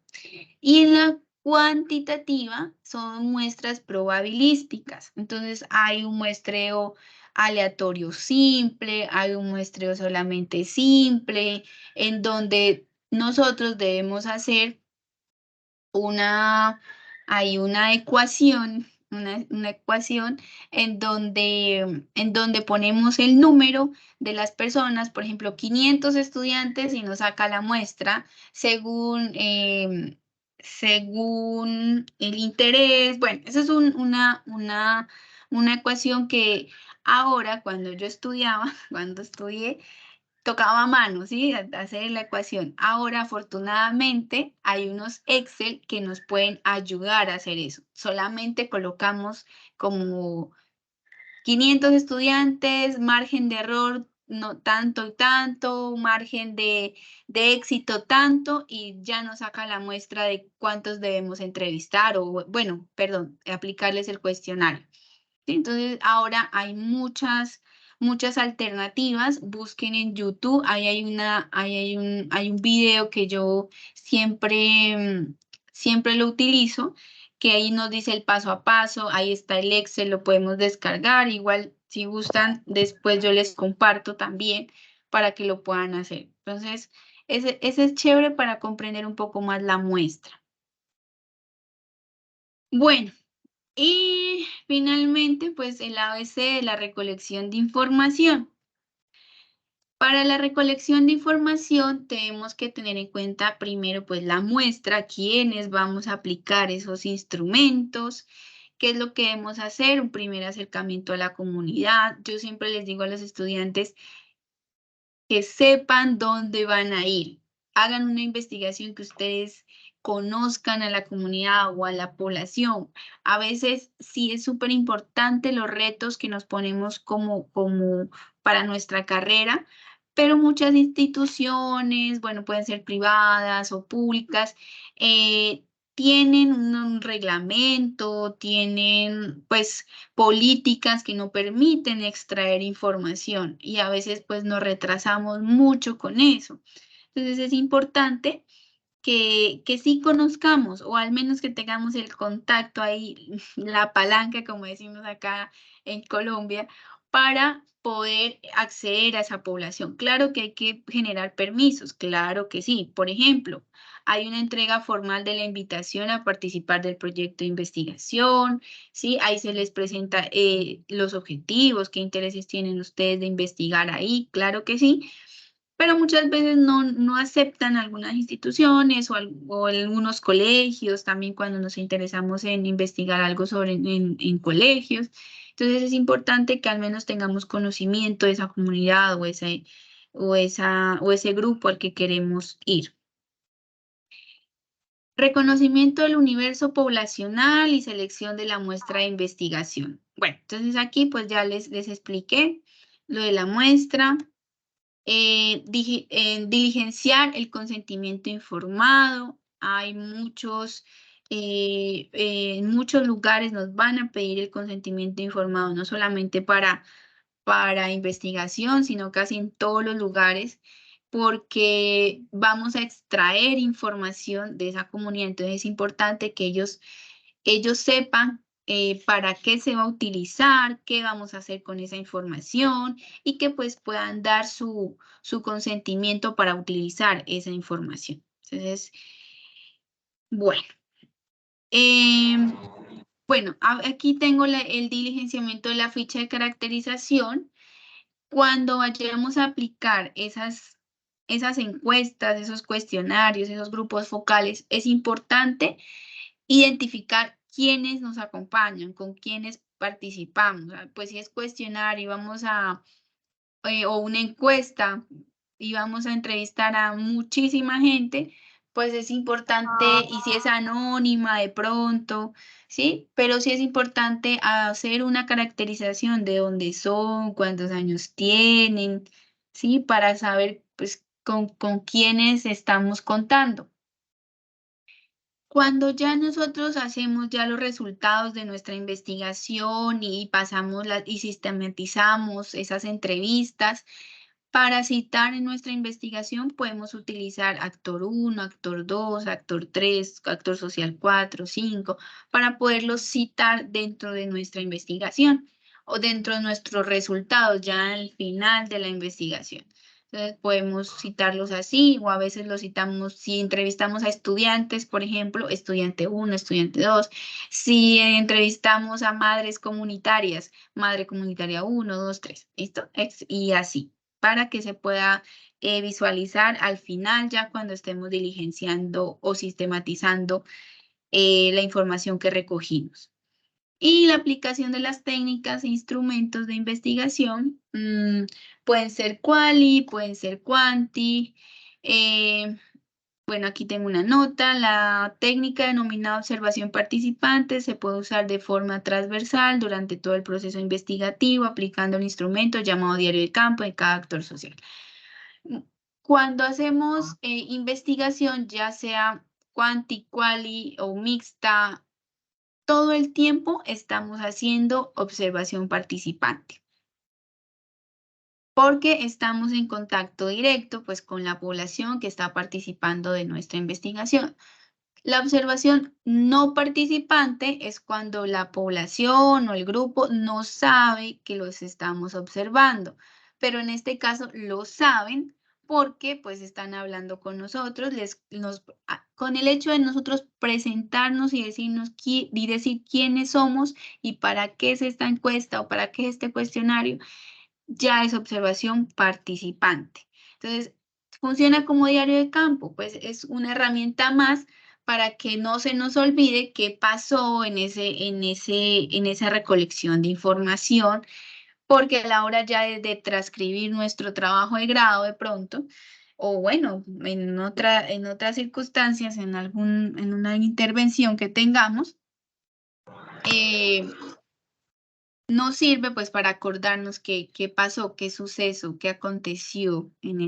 Y en la cuantitativa son muestras probabilísticas. Entonces hay un muestreo aleatorio simple, hay un muestreo solamente simple, en donde nosotros debemos hacer hay una ecuación, una ecuación en donde ponemos el número de las personas, por ejemplo, 500 estudiantes y nos saca la muestra según el interés. Bueno, esa es una ecuación que ahora cuando yo estudiaba, cuando estudié, tocaba a mano, ¿sí? Hacer la ecuación. Ahora, afortunadamente, hay unos Excel que nos pueden ayudar a hacer eso. Solamente colocamos como 500 estudiantes, margen de error no tanto y tanto, margen de éxito tanto, y ya nos saca la muestra de cuántos debemos entrevistar o, bueno, perdón, aplicarles el cuestionario. ¿Sí? Entonces, ahora hay muchas alternativas. Busquen en YouTube, ahí hay un video que yo siempre lo utilizo, que ahí nos dice el paso a paso, ahí está el Excel, lo podemos descargar. Igual, si gustan, después yo les comparto también para que lo puedan hacer. Entonces, ese es chévere para comprender un poco más la muestra. Bueno. Y finalmente, pues el ABC de la recolección de información. Para la recolección de información tenemos que tener en cuenta primero pues la muestra, quiénes vamos a aplicar esos instrumentos, qué es lo que debemos hacer, un primer acercamiento a la comunidad. Yo siempre les digo a los estudiantes que sepan dónde van a ir. Hagan una investigación que ustedes conozcan a la comunidad o a la población. A veces sí es súper importante los retos que nos ponemos como para nuestra carrera, pero muchas instituciones, bueno, pueden ser privadas o públicas, tienen un reglamento, tienen pues políticas que no permiten extraer información y a veces pues nos retrasamos mucho con eso. Entonces es importante que sí conozcamos o al menos que tengamos el contacto ahí, la palanca, como decimos acá en Colombia, para poder acceder a esa población. Claro que hay que generar permisos, claro que sí. Por ejemplo, hay una entrega formal de la invitación a participar del proyecto de investigación, ¿sí? Ahí se les presenta los objetivos, qué intereses tienen ustedes de investigar ahí, claro que sí. Pero muchas veces no aceptan algunas instituciones o algunos colegios, también cuando nos interesamos en investigar algo sobre en colegios. Entonces es importante que al menos tengamos conocimiento de esa comunidad o ese grupo al que queremos ir. Reconocimiento del universo poblacional y selección de la muestra de investigación. Bueno, entonces aquí pues ya les expliqué lo de la muestra. Diligenciar el consentimiento informado. Hay en muchos lugares nos van a pedir el consentimiento informado, no solamente para investigación, sino casi en todos los lugares, porque vamos a extraer información de esa comunidad. Entonces es importante que ellos sepan para qué se va a utilizar, qué vamos a hacer con esa información y que pues puedan dar su consentimiento para utilizar esa información. Entonces, bueno. Bueno, aquí tengo el diligenciamiento de la ficha de caracterización. Cuando vayamos a aplicar esas encuestas, esos cuestionarios, esos grupos focales, es importante identificar quiénes nos acompañan, con quiénes participamos. Pues si es cuestionario, vamos o una encuesta y vamos a entrevistar a muchísima gente, pues es importante, y si es anónima de pronto, ¿sí? Pero sí es importante hacer una caracterización de dónde son, cuántos años tienen, ¿sí? Para saber, pues, con quiénes estamos contando. Cuando ya nosotros hacemos ya los resultados de nuestra investigación y pasamos y sistematizamos esas entrevistas, para citar en nuestra investigación podemos utilizar actor 1, actor 2, actor 3, actor social 4, 5, para poderlos citar dentro de nuestra investigación o dentro de nuestros resultados ya al final de la investigación. Entonces podemos citarlos así, o a veces los citamos, si entrevistamos a estudiantes, por ejemplo, estudiante 1, estudiante 2. Si entrevistamos a madres comunitarias, madre comunitaria 1, 2, 3, ¿listo? Y así, para que se pueda visualizar al final, ya cuando estemos diligenciando o sistematizando la información que recogimos. Y la aplicación de las técnicas e instrumentos de investigación pueden ser quali, pueden ser quanti. Bueno, aquí tengo una nota. La técnica denominada observación participante se puede usar de forma transversal durante todo el proceso investigativo, aplicando el instrumento llamado diario de campo de cada actor social. Cuando hacemos investigación, ya sea quanti, quali o mixta, todo el tiempo estamos haciendo observación participante, porque estamos en contacto directo pues, con la población que está participando de nuestra investigación. La observación no participante es cuando la población o el grupo no sabe que los estamos observando, pero en este caso lo saben porque pues están hablando con nosotros, con el hecho de nosotros presentarnos y decir quiénes somos y para qué es esta encuesta o para qué este cuestionario, ya es observación participante. Entonces, funciona como diario de campo, pues es una herramienta más para que no se nos olvide qué pasó en esa recolección de información, porque a la hora ya de transcribir nuestro trabajo de grado de pronto, o bueno, en otras circunstancias, en una intervención que tengamos, nos sirve pues para acordarnos qué pasó, qué suceso, qué aconteció en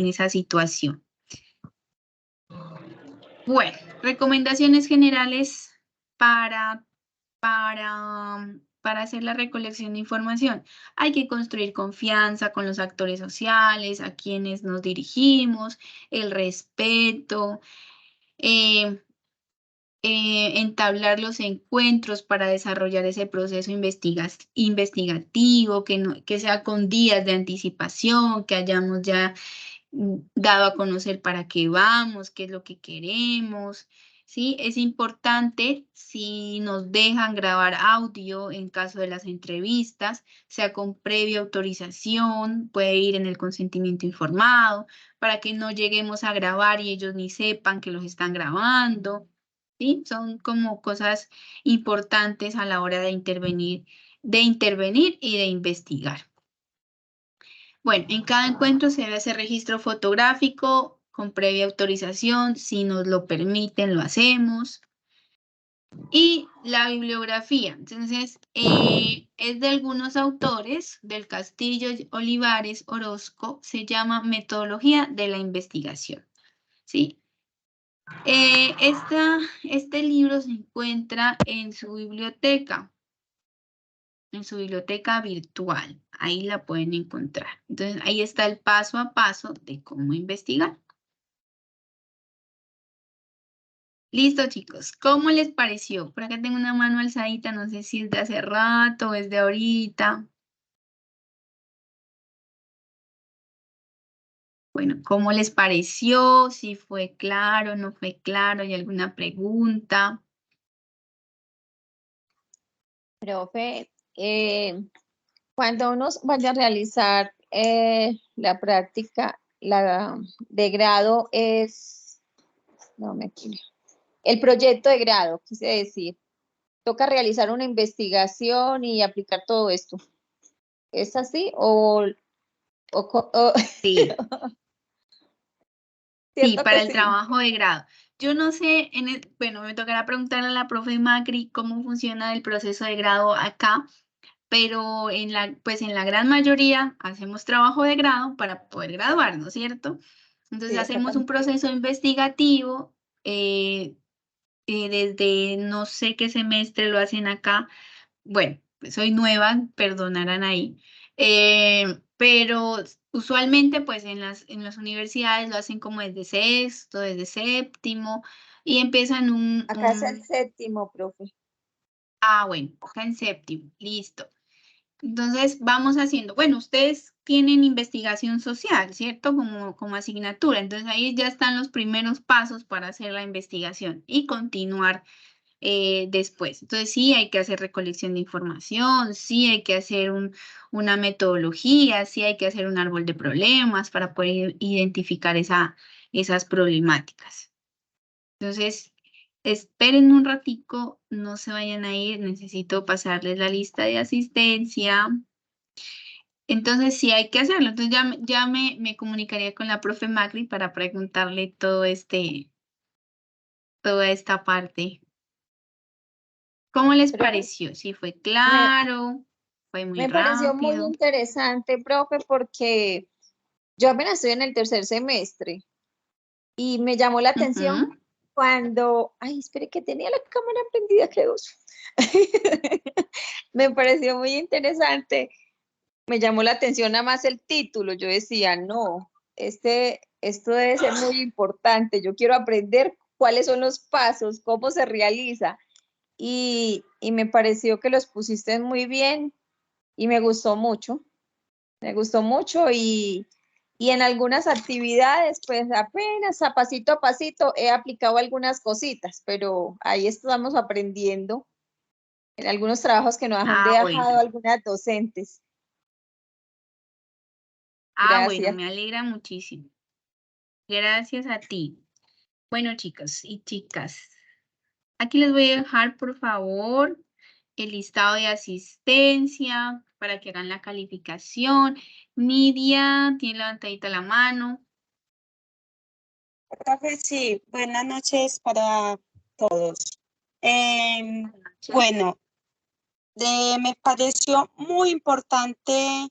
esa situación. Bueno, recomendaciones generales para hacer la recolección de información. Hay que construir confianza con los actores sociales, a quienes nos dirigimos, el respeto, entablar los encuentros para desarrollar ese proceso investigativo, que sea con días de anticipación, que hayamos ya dado a conocer para qué vamos, qué es lo que queremos, ¿sí? Es importante si nos dejan grabar audio en caso de las entrevistas, sea con previa autorización, puede ir en el consentimiento informado, para que no lleguemos a grabar y ellos ni sepan que los están grabando, ¿sí? Son como cosas importantes a la hora de intervenir y de investigar. Bueno, en cada encuentro se debe hacer registro fotográfico con previa autorización. Si nos lo permiten, lo hacemos. Y la bibliografía. Entonces, es de algunos autores, del Castillo, Olivares, Orozco, se llama Metodología de la Investigación. ¿Sí? Este libro se encuentra en su biblioteca virtual. Ahí la pueden encontrar. Entonces, ahí está el paso a paso de cómo investigar. Listo, chicos. ¿Cómo les pareció? Por acá tengo una mano alzadita, no sé si es de hace rato o es de ahorita. Bueno, ¿cómo les pareció? Si fue claro, no fue claro, ¿hay alguna pregunta? Profe, cuando uno vaya a realizar la práctica de grado no me acuerdo, el proyecto de grado, quise decir, toca realizar una investigación y aplicar todo esto. ¿Es así? Sí. Sí, ¿Cierto para que el sí? trabajo de grado. Yo no sé, bueno, me tocará preguntarle a la profe Macri cómo funciona el proceso de grado acá, pero pues en la gran mayoría hacemos trabajo de grado para poder graduarnos, ¿cierto? Entonces Sí, acá hacemos un también. proceso investigativo desde no sé qué semestre lo hacen acá. Bueno, pues soy nueva, perdonarán ahí. Pero usualmente pues en las universidades lo hacen como desde sexto, desde séptimo y empiezan Acá es el séptimo, profe. bueno, acá en séptimo, listo. Entonces vamos haciendo, bueno, ustedes tienen investigación social, ¿cierto? Como asignatura, entonces ahí ya están los primeros pasos para hacer la investigación y continuar después. Entonces sí hay que hacer recolección de información, sí hay que hacer una metodología, sí hay que hacer un árbol de problemas para poder identificar esas problemáticas. Entonces, esperen un ratico, no se vayan a ir, necesito pasarles la lista de asistencia. Entonces sí hay que hacerlo. Entonces ya me comunicaría con la profe Macri para preguntarle toda esta parte. ¿Cómo les Pero pareció? ¿Sí fue me, claro? ¿Fue muy me pareció muy rápido? interesante, profe, porque yo apenas estoy en el tercer semestre y me llamó la atención Ujú. cuando, ay, espere que tenía la cámara prendida, qué oso. Me pareció muy interesante. Me llamó la atención nada más el título. Yo decía, no, esto debe ser muy importante. Yo quiero aprender cuáles son los pasos, cómo se realiza. Y me pareció que los pusiste muy bien y me gustó mucho. Me gustó mucho y en algunas actividades, pues apenas a pasito he aplicado algunas cositas, pero ahí estamos aprendiendo en algunos trabajos que nos han dejado Bueno. algunas docentes. Bueno, Gracias. me alegra muchísimo. Gracias a ti. Bueno, chicos y chicas, aquí les voy a dejar, por favor, el listado de asistencia para que hagan la calificación. Nidia, tiene levantadita la mano. Profe, sí, buenas noches para todos. Bueno, me pareció muy importante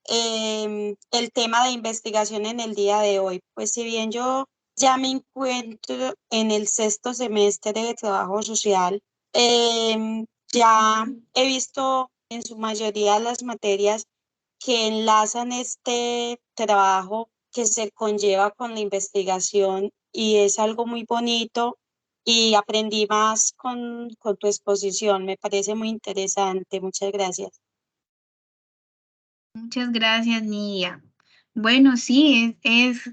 el tema de investigación en el día de hoy. Pues si bien yo ya me encuentro en el sexto semestre de trabajo social, ya he visto en su mayoría las materias que enlazan este trabajo que se conlleva con la investigación y es algo muy bonito y aprendí más con tu exposición. Me parece muy interesante. Muchas gracias. Muchas gracias, Nidia. Bueno, sí,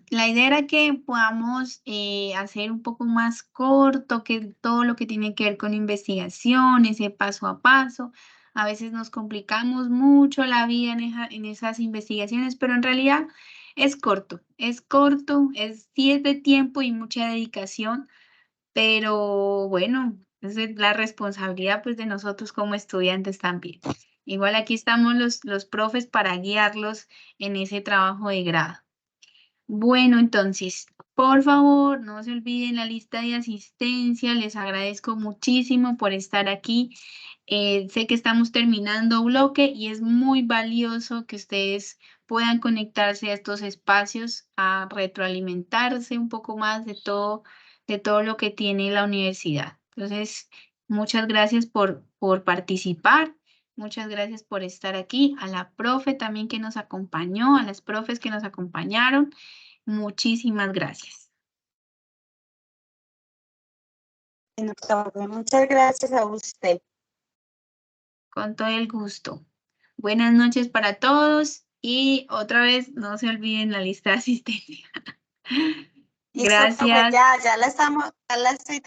la idea era que podamos hacer un poco más corto que todo lo que tiene que ver con investigación, ese paso a paso. A veces nos complicamos mucho la vida en esas investigaciones, pero en realidad es corto, sí es de tiempo y mucha dedicación, pero bueno, es la responsabilidad pues de nosotros como estudiantes también. Igual aquí estamos los profes para guiarlos en ese trabajo de grado. Bueno, entonces, por favor, no se olviden la lista de asistencia. Les agradezco muchísimo por estar aquí. Sé que estamos terminando bloque y es muy valioso que ustedes puedan conectarse a estos espacios, a retroalimentarse un poco más de todo lo que tiene la universidad. Entonces, muchas gracias por participar. Muchas gracias por estar aquí. A la profe también que nos acompañó, a las profes que nos acompañaron. Muchísimas gracias. Bueno, profe, muchas gracias a usted. Con todo el gusto. Buenas noches para todos y otra vez no se olviden la lista de asistencia. Listo, profe, Gracias. ya la estoy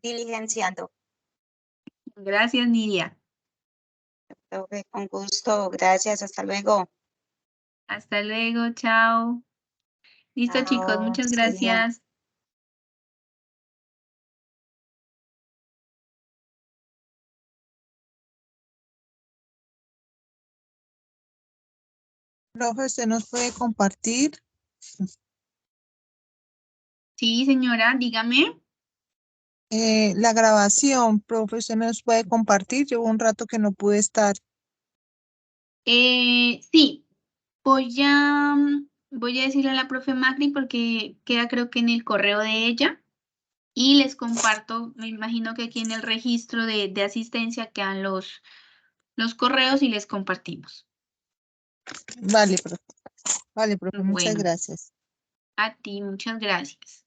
diligenciando. Gracias, Nidia. Profe, con gusto, gracias, hasta luego. Hasta luego, chao. Listo, chicos, Chao, muchas esté bien. gracias. Profe, ¿usted nos puede compartir? Sí, señora, dígame. La grabación, profe, ¿usted nos puede compartir? Llevo un rato que no pude estar. Sí, voy a decirle a la profe Macri porque queda creo que en el correo de ella y les comparto, me imagino que aquí en el registro de asistencia quedan los correos y les compartimos. Vale, profe. Vale, profe, muchas Bueno, gracias. a ti, muchas gracias.